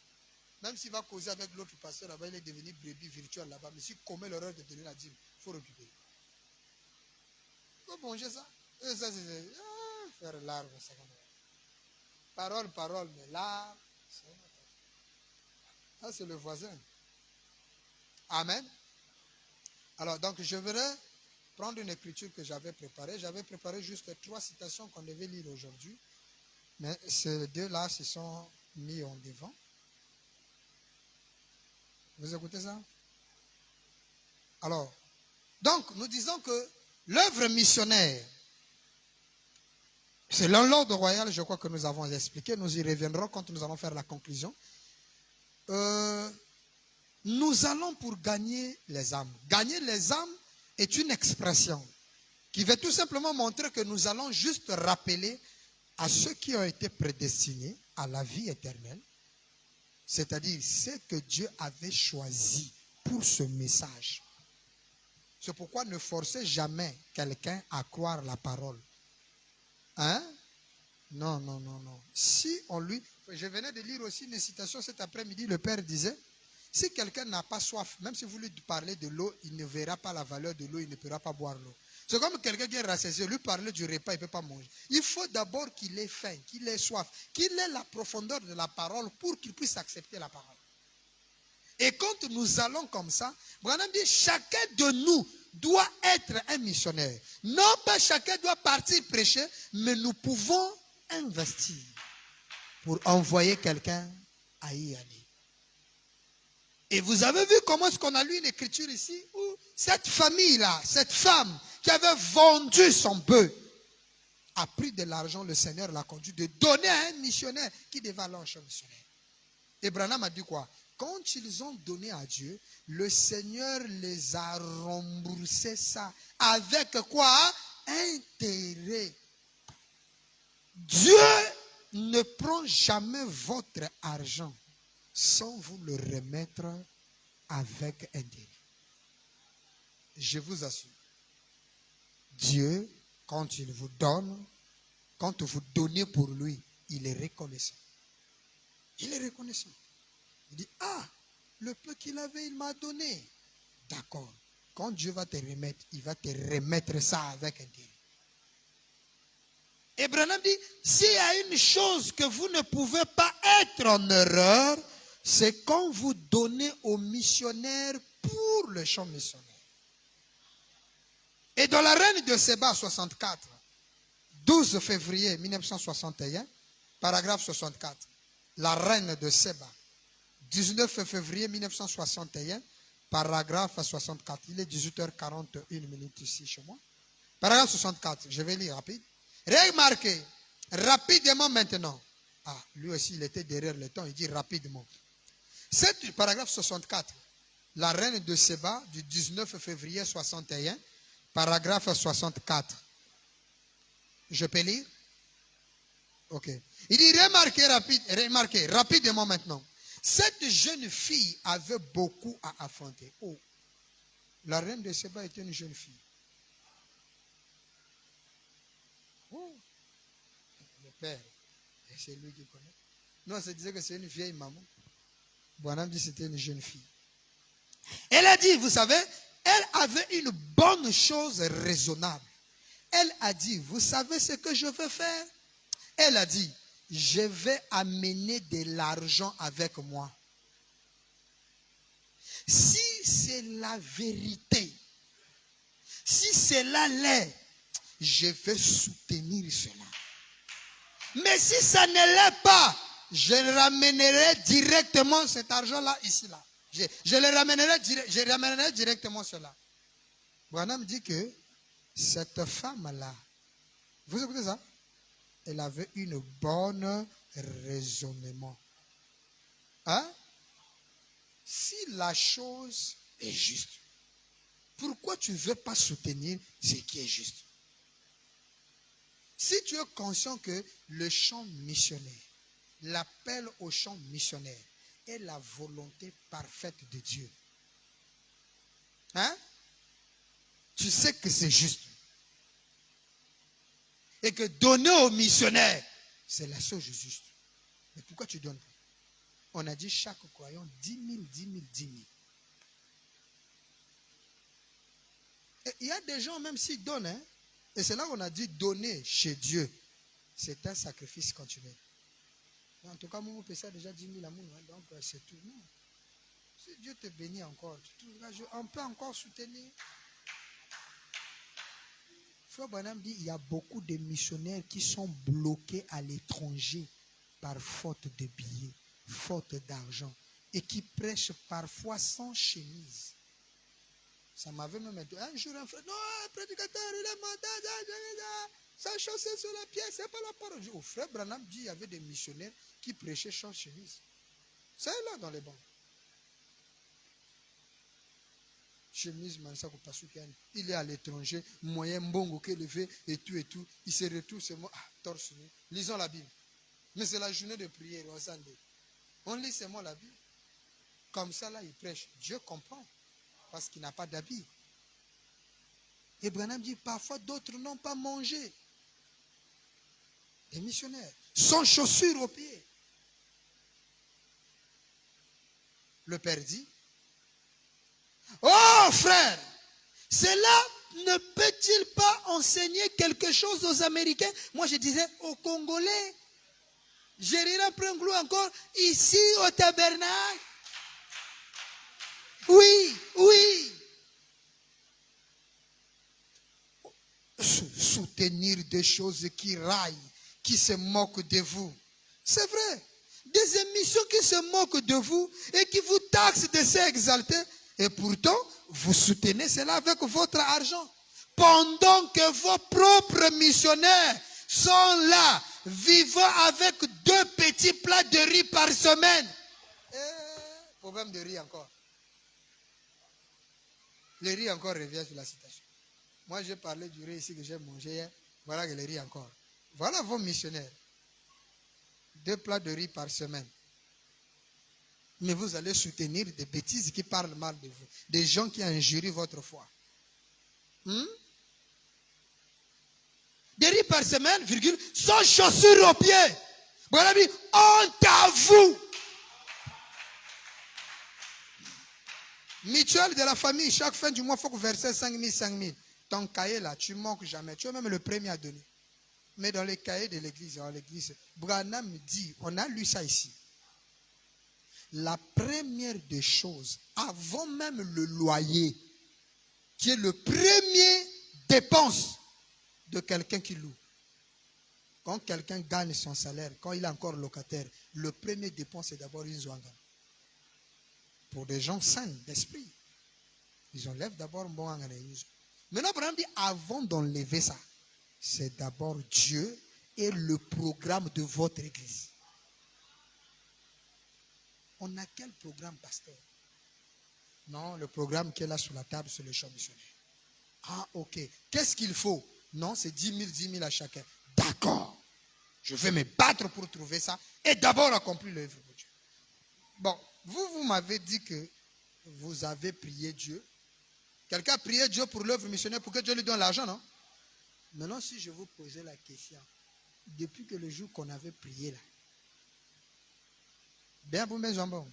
Même s'il va causer avec l'autre pasteur là-bas, il est devenu brebis virtuel là-bas. Mais s'il commet l'erreur de donner la dîme, il faut récupérer. Il faut manger ça. Et ça, c'est faire l'arbre. Parole, mais l'arbre. Ça, c'est le voisin. Amen. Alors, donc, je voudrais prendre une écriture que j'avais préparée. J'avais préparé juste 3 citations qu'on devait lire aujourd'hui. Mais ces 2-là se sont mis en devant. Vous écoutez ça? Alors, donc, nous disons que l'œuvre missionnaire, selon l'ordre royal, je crois que nous avons expliqué, nous y reviendrons quand nous allons faire la conclusion. Nous allons pour gagner les âmes. Gagner les âmes est une expression qui veut tout simplement montrer que nous allons juste rappeler à ceux qui ont été prédestinés à la vie éternelle, c'est-à-dire ceux que Dieu avait choisis pour ce message. C'est pourquoi ne forcez jamais quelqu'un à croire la parole. Hein? Non. Si on lui... Je venais de lire aussi une citation cet après-midi, le Père disait, si quelqu'un n'a pas soif, même si vous lui parlez de l'eau, il ne verra pas la valeur de l'eau, il ne pourra pas boire l'eau. C'est comme quelqu'un qui est rassasié, lui parler du repas, il ne peut pas manger. Il faut d'abord qu'il ait faim, qu'il ait soif, qu'il ait la profondeur de la parole pour qu'il puisse accepter la parole. Et quand nous allons comme ça, Branham dit, chacun de nous doit être un missionnaire. Non pas chacun doit partir prêcher, mais nous pouvons investir pour envoyer quelqu'un à y aller. Et vous avez vu comment est-ce qu'on a lu une écriture ici où cette famille-là, cette femme qui avait vendu son bœuf, a pris de l'argent, le Seigneur l'a conduit de donner à un missionnaire qui devait aller en champ missionnaire. Et Branham a dit quoi? Quand ils ont donné à Dieu, le Seigneur les a remboursé ça. Avec quoi? Intérêt. Dieu ne prend jamais votre argent sans vous le remettre avec intérêt. Je vous assure. Dieu, quand il vous donne, quand vous donnez pour lui, il est reconnaissant. Il est reconnaissant. Il dit, le peu qu'il avait, il m'a donné. D'accord. Quand Dieu va te remettre, il va te remettre ça avec intérêt. Et Branham dit, s'il y a une chose que vous ne pouvez pas être en erreur, c'est quand vous donnez aux missionnaires pour le champ missionnaire. Et dans la reine de Séba 64, 12 février 1961, paragraphe 64, la reine de Séba, 19 février 1961, paragraphe 64. Il est 18h41 ici chez moi. Paragraphe 64, je vais lire rapide. Remarquez, rapidement maintenant. Ah, lui aussi, il était derrière le temps, il dit rapidement. C'est paragraphe 64. La reine de Séba du 19 février 61, paragraphe 64. Je peux lire? Ok. Il dit, remarquez, rapidement maintenant. Cette jeune fille avait beaucoup à affronter. Oh, la reine de Séba était une jeune fille. Oh, le père, c'est lui qui connaît. Non, ça disait que c'est une vieille maman. Bonhomme dit que c'était une jeune fille. Elle a dit, vous savez, elle avait une bonne chose raisonnable. Elle a dit, vous savez ce que je veux faire? Elle a dit, je vais amener de l'argent avec moi. Si c'est la vérité, si cela l'est, je vais soutenir cela. Mais si ça ne l'est pas, je ramènerai directement cet argent-là ici, là. Je ramènerai directement cela. Branham dit que cette femme-là, vous écoutez ça? Elle avait une bonne raisonnement. Hein? Si la chose est juste, pourquoi tu ne veux pas soutenir ce qui est juste? Si tu es conscient que le champ missionnaire, l'appel au champ missionnaire est la volonté parfaite de Dieu, hein? Tu sais que c'est juste. Et que donner aux missionnaires, c'est la chose juste. Mais pourquoi tu donnes pas? On a dit chaque croyant 10 000, 10 000, 10 000. Et il y a des gens, même s'ils donnent, hein, et c'est là qu'on a dit donner chez Dieu, c'est un sacrifice continuel. En tout cas, moi, on peut ça déjà 10 000 amours, hein, donc c'est tout. Non. Si Dieu te bénit encore, on peut encore soutenir. Frère Branham dit, il y a beaucoup de missionnaires qui sont bloqués à l'étranger par faute de billets, faute d'argent, et qui prêchent parfois sans chemise. Ça m'avait même dit, un jour un frère, non, un prédicateur, il est mental, sa chaussée sur la pied, c'est pas la parole. Au frère Branham dit, il y avait des missionnaires qui prêchaient sans chemise. C'est là dans les bancs. Chemise, il est à l'étranger, moyen bongo qui est levé et tout. Il se retrouve seulement torse nu. Lisons la Bible. Mais c'est la journée de prière. On lit seulement la Bible. Comme ça, là, il prêche. Dieu comprend. Parce qu'il n'a pas d'habit. Et Branham dit, parfois d'autres n'ont pas mangé. Des missionnaires. Sans chaussures aux pieds. Le père dit, oh frère, cela ne peut-il pas enseigner quelque chose aux Américains? Moi je disais aux Congolais. Jérina Prenglou encore, ici au tabernacle. Oui. Soutenir des choses qui raillent, qui se moquent de vous. C'est vrai. Des émissions qui se moquent de vous et qui vous taxent de s'exalter. Et pourtant, vous soutenez cela avec votre argent. Pendant que vos propres missionnaires sont là, vivant avec 2 petits plats de riz par semaine. Problème de riz encore. Le riz encore revient sur la citation. Moi, j'ai parlé du riz ici que j'ai mangé hier. Voilà que le riz encore. Voilà vos missionnaires. 2 plats de riz par semaine. Mais vous allez soutenir des bêtises qui parlent mal de vous. Des gens qui injurient votre foi. Des riz par semaine, virgule, sans chaussures aux pieds. Voilà, honte à vous. Mutuelle de la famille, chaque fin du mois, il faut que verser 5 000, 5 000. Ton cahier là, tu ne manques jamais. Tu es même le premier à donner. Mais dans les cahiers de l'église, Branham dit, on a lu ça ici. La première des choses, avant même le loyer, qui est le premier dépense de quelqu'un qui loue. Quand quelqu'un gagne son salaire, quand il est encore locataire, le premier dépense, c'est d'abord une zouanga. Pour des gens sains d'esprit, ils enlèvent d'abord un bon anga. Maintenant, par exemple, avant d'enlever ça, c'est d'abord Dieu et le programme de votre église. On a quel programme, pasteur? Non, le programme qui est là sur la table, c'est le champ missionnaire. Ah, ok. Qu'est-ce qu'il faut? Non, c'est 10 000 à chacun. D'accord. Je vais me battre pour trouver ça et d'abord accomplir l'œuvre de Dieu. Bon, vous m'avez dit que vous avez prié Dieu. Quelqu'un a prié Dieu pour l'œuvre missionnaire pour que Dieu lui donne l'argent, non? Maintenant, si je vous posais la question, depuis que le jour qu'on avait prié là, bien pour mes jambons.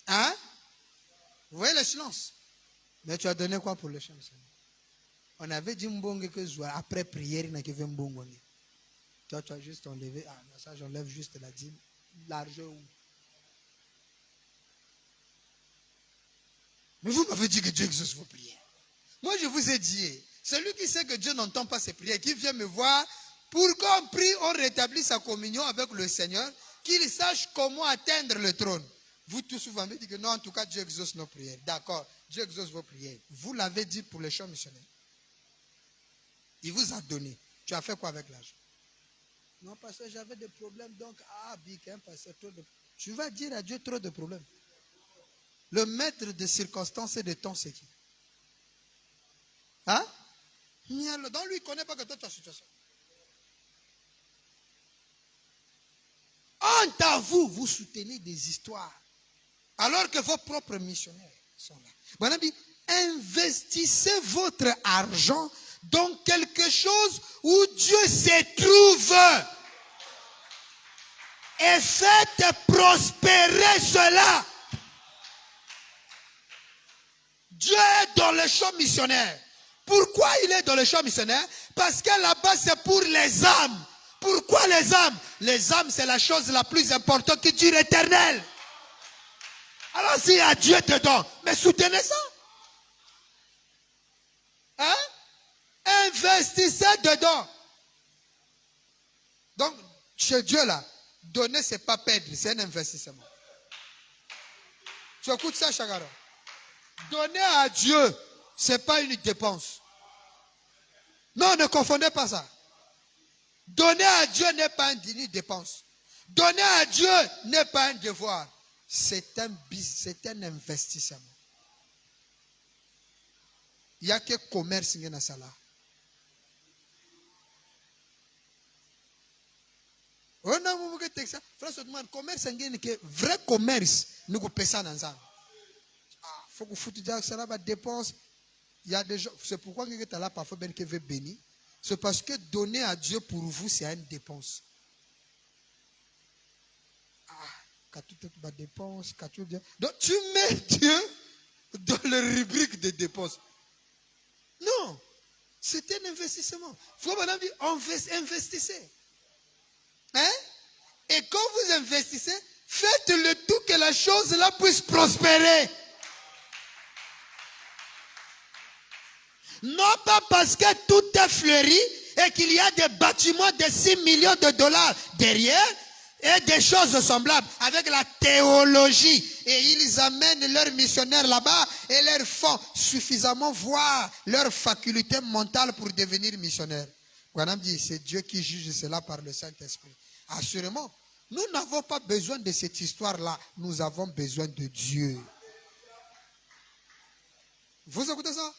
Hein? Vous voyez le silence? Mais tu as donné quoi pour le champ missionnaire? On avait dit mbonge que après prière, il n'y a que 20 mbonge. Toi, tu as juste enlevé. Ah, ça, j'enlève juste la dîme. L'argent où? Mais vous m'avez dit que Dieu exauce vos prières. Moi, je vous ai dit, celui qui sait que Dieu n'entend pas ses prières, qui vient me voir, pour qu'on prie, on rétablisse sa communion avec le Seigneur, qu'il sache comment atteindre le trône. Vous tous, vous m'avez dit que non, en tout cas, Dieu exauce nos prières. D'accord, Dieu exauce vos prières. Vous l'avez dit pour les champs missionnaires. Il vous a donné. Tu as fait quoi avec l'argent? Non, parce que j'avais des problèmes, donc, pasteur, trop de... Tu vas dire à Dieu trop de problèmes. Le maître des circonstances et des temps, c'est qui? Hein? Donc lui, il ne connaît pas que toi, ta situation. Honte à vous, vous soutenez des histoires. Alors que vos propres missionnaires sont là. Bon, dit, investissez votre argent dans quelque chose où Dieu se trouve. Et faites prospérer cela. Dieu est dans le champ missionnaire. Pourquoi il est dans le champ missionnaire? Parce que là-bas, c'est pour les âmes. Pourquoi les âmes? Les âmes, c'est la chose la plus importante qui dure éternelle. Alors, s'il y a Dieu dedans, mais soutenez ça. Hein? Investissez dedans. Donc, chez Dieu, là, donner, c'est pas perdre, c'est un investissement. Tu écoutes ça, Chagara? Donner à Dieu, ce n'est pas une dépense. Non, ne confondez pas ça. Donner à Dieu n'est pas une dépense. Donner à Dieu n'est pas un devoir. C'est un investissement. Il n'y a que commerce qui est dans ça là. Commerce, vrai commerce, nous pouvons ça dans ça. Il faut que vous foutiez ça là, dépense. Il y a des gens, c'est pourquoi vous êtes là parfois ben que vous béni. C'est parce que donner à Dieu pour vous, c'est une dépense. Quand tu as dépense, donc tu mets Dieu dans la rubrique des dépenses. Non, c'est un investissement. Il faut maintenant dire, investissez. Hein? Et quand vous investissez, faites le tout que la chose là puisse prospérer. Non pas parce que tout est fleuri et qu'il y a des bâtiments de 6 millions de dollars derrière et des choses semblables avec la théologie. Et ils amènent leurs missionnaires là-bas et leur font suffisamment voir leur faculté mentale pour devenir missionnaires. Branham dit, c'est Dieu qui juge cela par le Saint-Esprit. Assurément, nous n'avons pas besoin de cette histoire-là. Nous avons besoin de Dieu. Vous écoutez ça?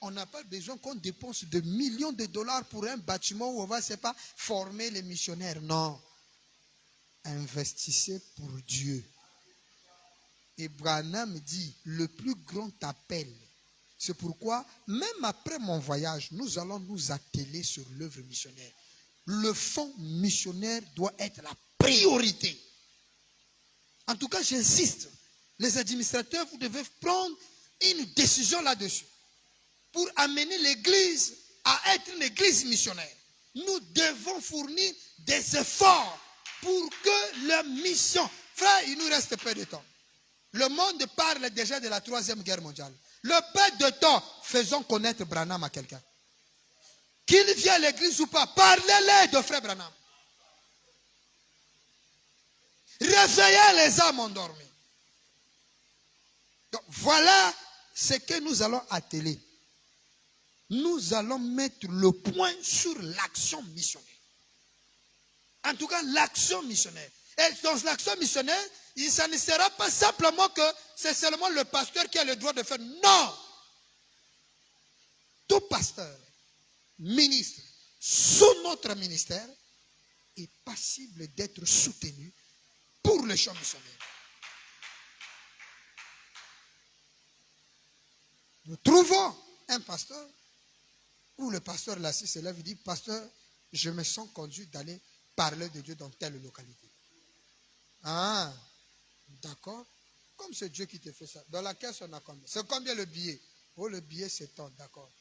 On n'a pas besoin qu'on dépense de millions de dollars pour un bâtiment où on va, c'est pas, former les missionnaires. Non. Investissez pour Dieu. Et Branham dit, le plus grand appel, c'est pourquoi, même après mon voyage, nous allons nous atteler sur l'œuvre missionnaire. Le fonds missionnaire doit être la priorité. En tout cas, j'insiste. Les administrateurs, vous devez prendre une décision là-dessus. Pour amener l'église à être une église missionnaire. Nous devons fournir des efforts pour que la mission... Frère, il nous reste peu de temps. Le monde parle déjà de la 3e guerre mondiale. Le peu de temps, faisons connaître Branham à quelqu'un. Qu'il vienne à l'église ou pas, parlez-les de frère Branham. Réveillez les âmes endormies. Donc, voilà ce que nous allons atteler. Nous allons mettre le point sur l'action missionnaire. En tout cas, l'action missionnaire. Et dans l'action missionnaire, ça ne sera pas simplement que c'est seulement le pasteur qui a le droit de faire. Non! Tout pasteur, ministre, sous notre ministère, est passible d'être soutenu pour le champ missionnaire. Nous trouvons un pasteur où le pasteur l'assis se lève et dit, pasteur, je me sens conduit d'aller parler de Dieu dans telle localité. Ah, d'accord. Comme c'est Dieu qui te fait ça. Dans la caisse, on a combien? C'est combien le billet? Oh, le billet, c'est tant, d'accord.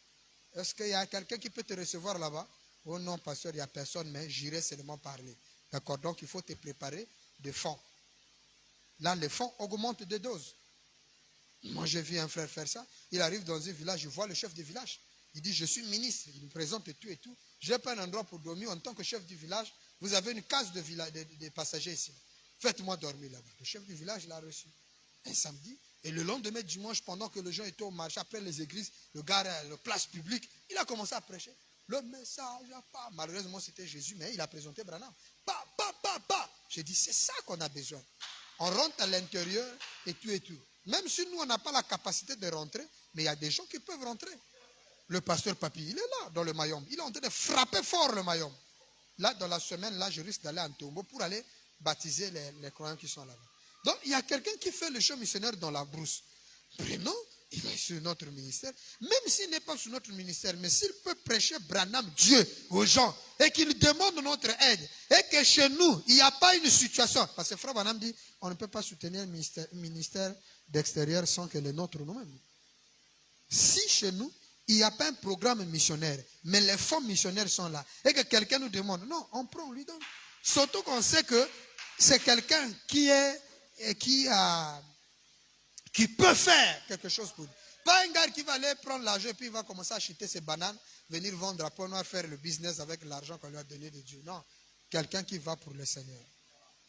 Est-ce qu'il y a quelqu'un qui peut te recevoir là-bas? Oh non, pasteur, il n'y a personne, mais j'irai seulement parler. D'accord, donc il faut te préparer des fonds. Là, les fonds augmentent de doses. Moi, j'ai vu un frère faire ça. Il arrive dans un village, je vois le chef du village. Il dit, je suis ministre. Il me présente tout et tout. Je n'ai pas un endroit pour dormir. En tant que chef du village, vous avez une case de passagers ici. Faites-moi dormir là-bas. Le chef du village l'a reçu. Un samedi. Et le lendemain dimanche, pendant que les gens étaient au marché, après les églises, le gars, la place publique, il a commencé à prêcher. Le message n'a pas. Malheureusement, c'était Jésus, mais il a présenté Branham. J'ai dit, c'est ça qu'on a besoin. On rentre à l'intérieur et tout et tout. Même si nous, on n'a pas la capacité de rentrer, mais il y a des gens qui peuvent rentrer. Le pasteur Papi, il est là, dans le Mayombe. Il est en train de frapper fort le Mayombe. Là, dans la semaine, là, je risque d'aller en Tombo pour aller baptiser les croyants qui sont là-bas. Donc, il y a quelqu'un qui fait le champ missionnaire dans la brousse. Prénom, il va sur notre ministère. Même s'il n'est pas sur notre ministère, mais s'il peut prêcher Branham Dieu aux gens et qu'il demande notre aide et que chez nous, il n'y a pas une situation. Parce que frère Branham dit, on ne peut pas soutenir un ministère d'extérieur sans que les nôtres nous-mêmes. Si chez nous, il n'y a pas un programme missionnaire, mais les fonds missionnaires sont là, et que quelqu'un nous demande, non, on prend, on lui donne. Surtout qu'on sait que c'est quelqu'un qui peut faire quelque chose pour lui. Pas un gars qui va aller prendre l'argent et puis il va commencer à acheter ses bananes, venir vendre à Pont Noir, faire le business avec l'argent qu'on lui a donné de Dieu. Non, quelqu'un qui va pour le Seigneur.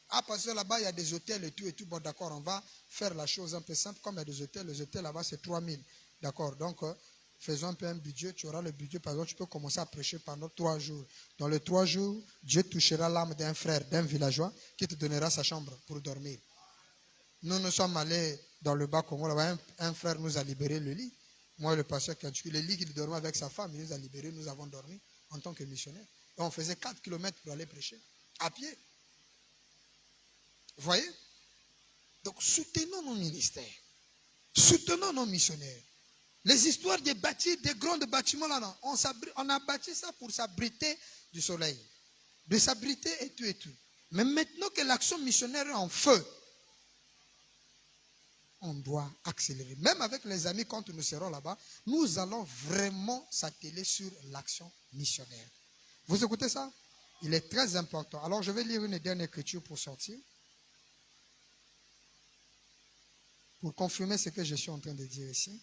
Ah, parce que là-bas, il y a des hôtels et tout. Bon, d'accord, on va faire la chose un peu simple. Comme il y a des hôtels, les hôtels là-bas, c'est 3000. D'accord, donc faisons un peu un budget. Tu auras le budget, par exemple, tu peux commencer à prêcher pendant 3 jours. Dans les 3 jours, Dieu touchera l'âme d'un frère, d'un villageois, qui te donnera sa chambre pour dormir. Nous sommes allés dans le bas Congo, là-bas, un frère nous a libéré le lit. Moi, le pasteur Kanchouki, le lit qu'il dormait avec sa femme, il nous a libérés, nous avons dormi en tant que missionnaires. Et on faisait 4 km pour aller prêcher, à pied. Vous voyez? Donc, soutenons nos ministères. Soutenons nos missionnaires. Les histoires de bâtir des grands bâtiments là, non. On a bâti ça pour s'abriter du soleil. De s'abriter et tout et tout. Mais maintenant que l'action missionnaire est en feu, on doit accélérer. Même avec les amis, quand nous serons là-bas, nous allons vraiment s'atteler sur l'action missionnaire. Vous écoutez ça? Il est très important. Alors, je vais lire une dernière écriture pour sortir. Pour confirmer ce que je suis en train de dire ici,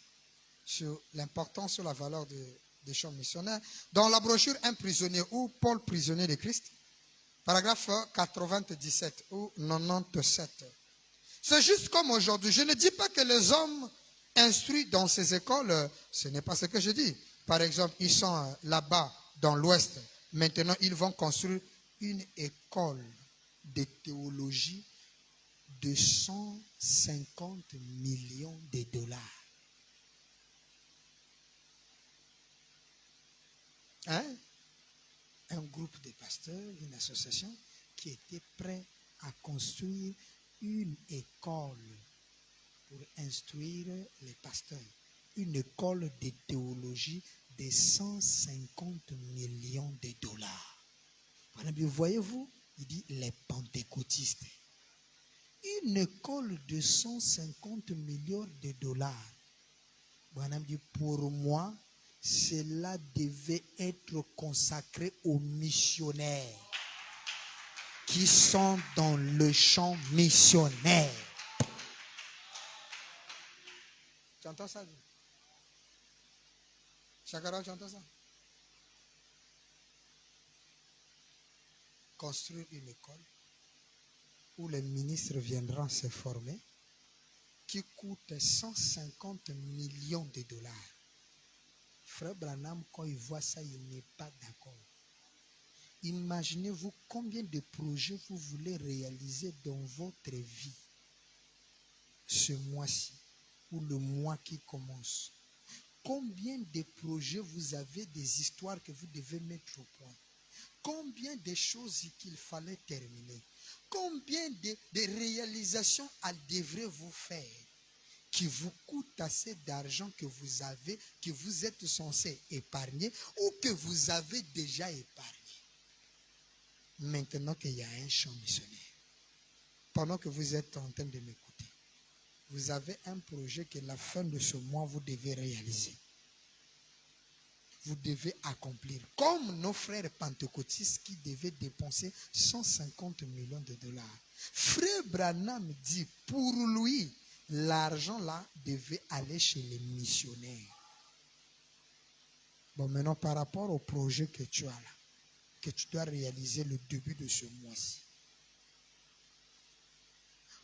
sur l'importance, sur la valeur des champs missionnaires. Dans la brochure Un prisonnier ou Paul prisonnier de Christ, paragraphe 97 ou 97. C'est juste comme aujourd'hui. Je ne dis pas que les hommes instruits dans ces écoles, ce n'est pas ce que je dis. Par exemple, ils sont là-bas dans l'Ouest. Maintenant, ils vont construire une école de théologie de 150 millions de dollars. Hein? Un groupe de pasteurs, une association qui était prêt à construire une école pour instruire les pasteurs. Une école de théologie de 150 millions de dollars. Voyez-vous, il dit les pentecôtistes. Une école de 150 millions de dollars. Pour moi, cela devait être consacré aux missionnaires qui sont dans le champ missionnaire. Tu entends ça? Chakara, tu entends ça? Construire une école où les ministres viendront se former, qui coûte 150 millions de dollars. Frère Branham, quand il voit ça, il n'est pas d'accord. Imaginez-vous combien de projets vous voulez réaliser dans votre vie ce mois-ci ou le mois qui commence. Combien de projets vous avez, des histoires que vous devez mettre au point. Combien de choses qu'il fallait terminer. Combien de réalisations elle devrait vous faire qui vous coûte assez d'argent que vous avez, que vous êtes censé épargner ou que vous avez déjà épargné. Maintenant qu'il y a un champ missionnaire, pendant que vous êtes en train de m'écouter, vous avez un projet que la fin de ce mois, vous devez réaliser. Vous devez accomplir. Comme nos frères pentecôtistes qui devaient dépenser 150 millions de dollars. Frère Branham dit, pour lui, l'argent là devait aller chez les missionnaires. Bon, maintenant, par rapport au projet que tu as là, que tu dois réaliser le début de ce mois-ci,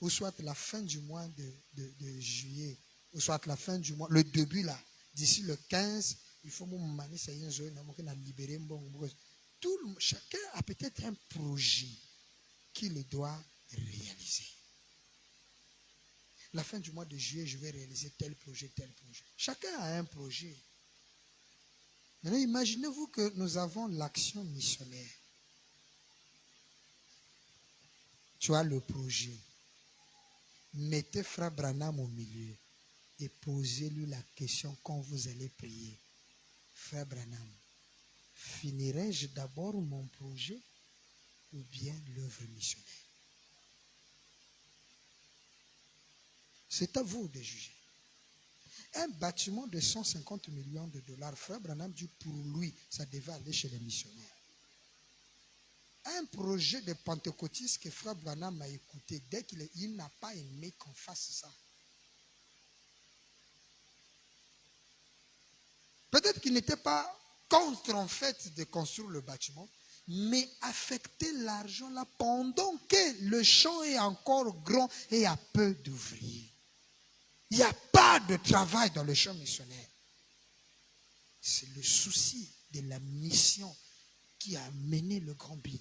ou soit la fin du mois de juillet, ou soit la fin du mois, le début là, d'ici le 15, il faut m'amener ça libérer. Chacun a peut-être un projet qu'il doit réaliser. La fin du mois de juillet, je vais réaliser tel projet, tel projet. Chacun a un projet. Maintenant, imaginez-vous que nous avons l'action missionnaire. Tu as le projet. Mettez Frère Branham au milieu et posez-lui la question quand vous allez prier. Frère Branham, finirai-je d'abord mon projet ou bien l'œuvre missionnaire? C'est à vous de juger. Un bâtiment de 150 millions de dollars, Frère Branham dit pour lui, ça devait aller chez les missionnaires. Un projet de pentecôtiste que Frère Branham a écouté, dès qu'il n'a pas aimé qu'on fasse ça. Peut-être qu'il n'était pas contre en fait de construire le bâtiment, mais affecter l'argent là pendant que le champ est encore grand et il y a peu d'ouvriers. Il n'y a pas de travail dans le champ missionnaire. C'est le souci de la mission qui a mené le grand Bill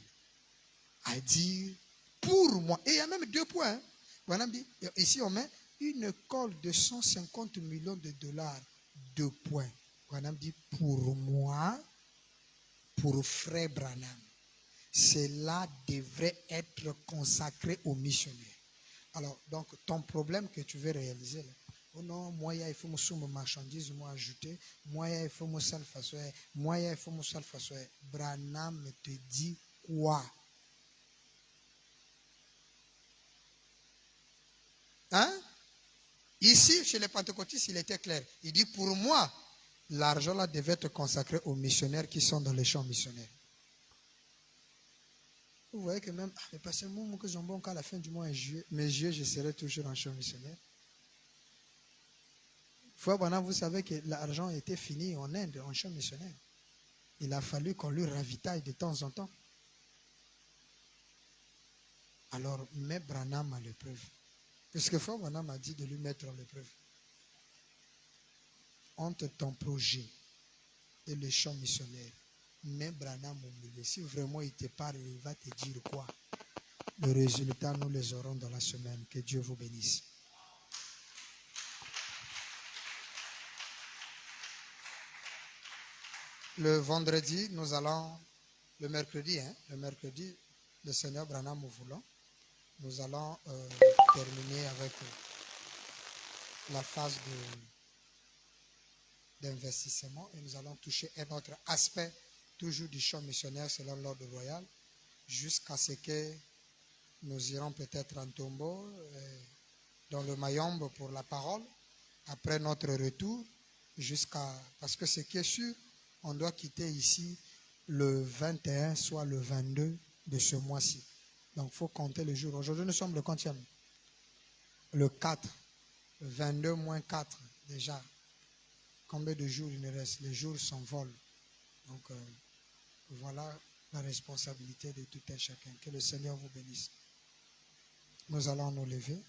à dire, pour moi, et il y a même 2 points. Hein. Ici on met une école de 150 millions de dollars, 2 points. Branham dit, pour moi, pour Frère Branham, cela devrait être consacré aux missionnaires. Alors, donc, ton problème que tu veux réaliser, là, oh non, moi, il faut me marchandise, moi, ajouter, moi, il faut me salfaçoyer, moi, il faut me salfaçoyer. Branham te dit quoi? Hein? Ici, chez les pentecôtistes, il était clair. Il dit, pour moi, l'argent là devait être consacré aux missionnaires qui sont dans les champs missionnaires. Vous voyez que même, parce que moi, que bon, qu'à la fin du mois, mes yeux, je serai toujours en champ missionnaire. Frère Branham, vous savez que l'argent était fini en Inde, en champ missionnaire. Il a fallu qu'on lui ravitaille de temps en temps. Alors, mets Branham à l'épreuve. Puisque Frère Branham a dit de lui mettre à l'épreuve. Entre ton projet et le champ missionnaire, mets Branham au milieu. Si vraiment il te parle, il va te dire quoi? Le résultat, nous les aurons dans la semaine. Que Dieu vous bénisse. Le vendredi, nous allons, le mercredi, le Seigneur Branham au voulant, nous allons terminer avec la phase d'investissement et nous allons toucher un autre aspect toujours du champ missionnaire selon l'ordre royal jusqu'à ce que nous irons peut-être en Tombo, dans le Mayombe pour la parole, après notre retour, parce que ce qui est sûr, on doit quitter ici le 21, soit le 22 de ce mois-ci. Donc, il faut compter les jours. Aujourd'hui, nous sommes le quantième? Le 4. 22 moins 4. déjà. Combien de jours il nous reste? Les jours s'envolent. Donc, voilà la responsabilité de tout un chacun. Que le Seigneur vous bénisse. Nous allons nous lever.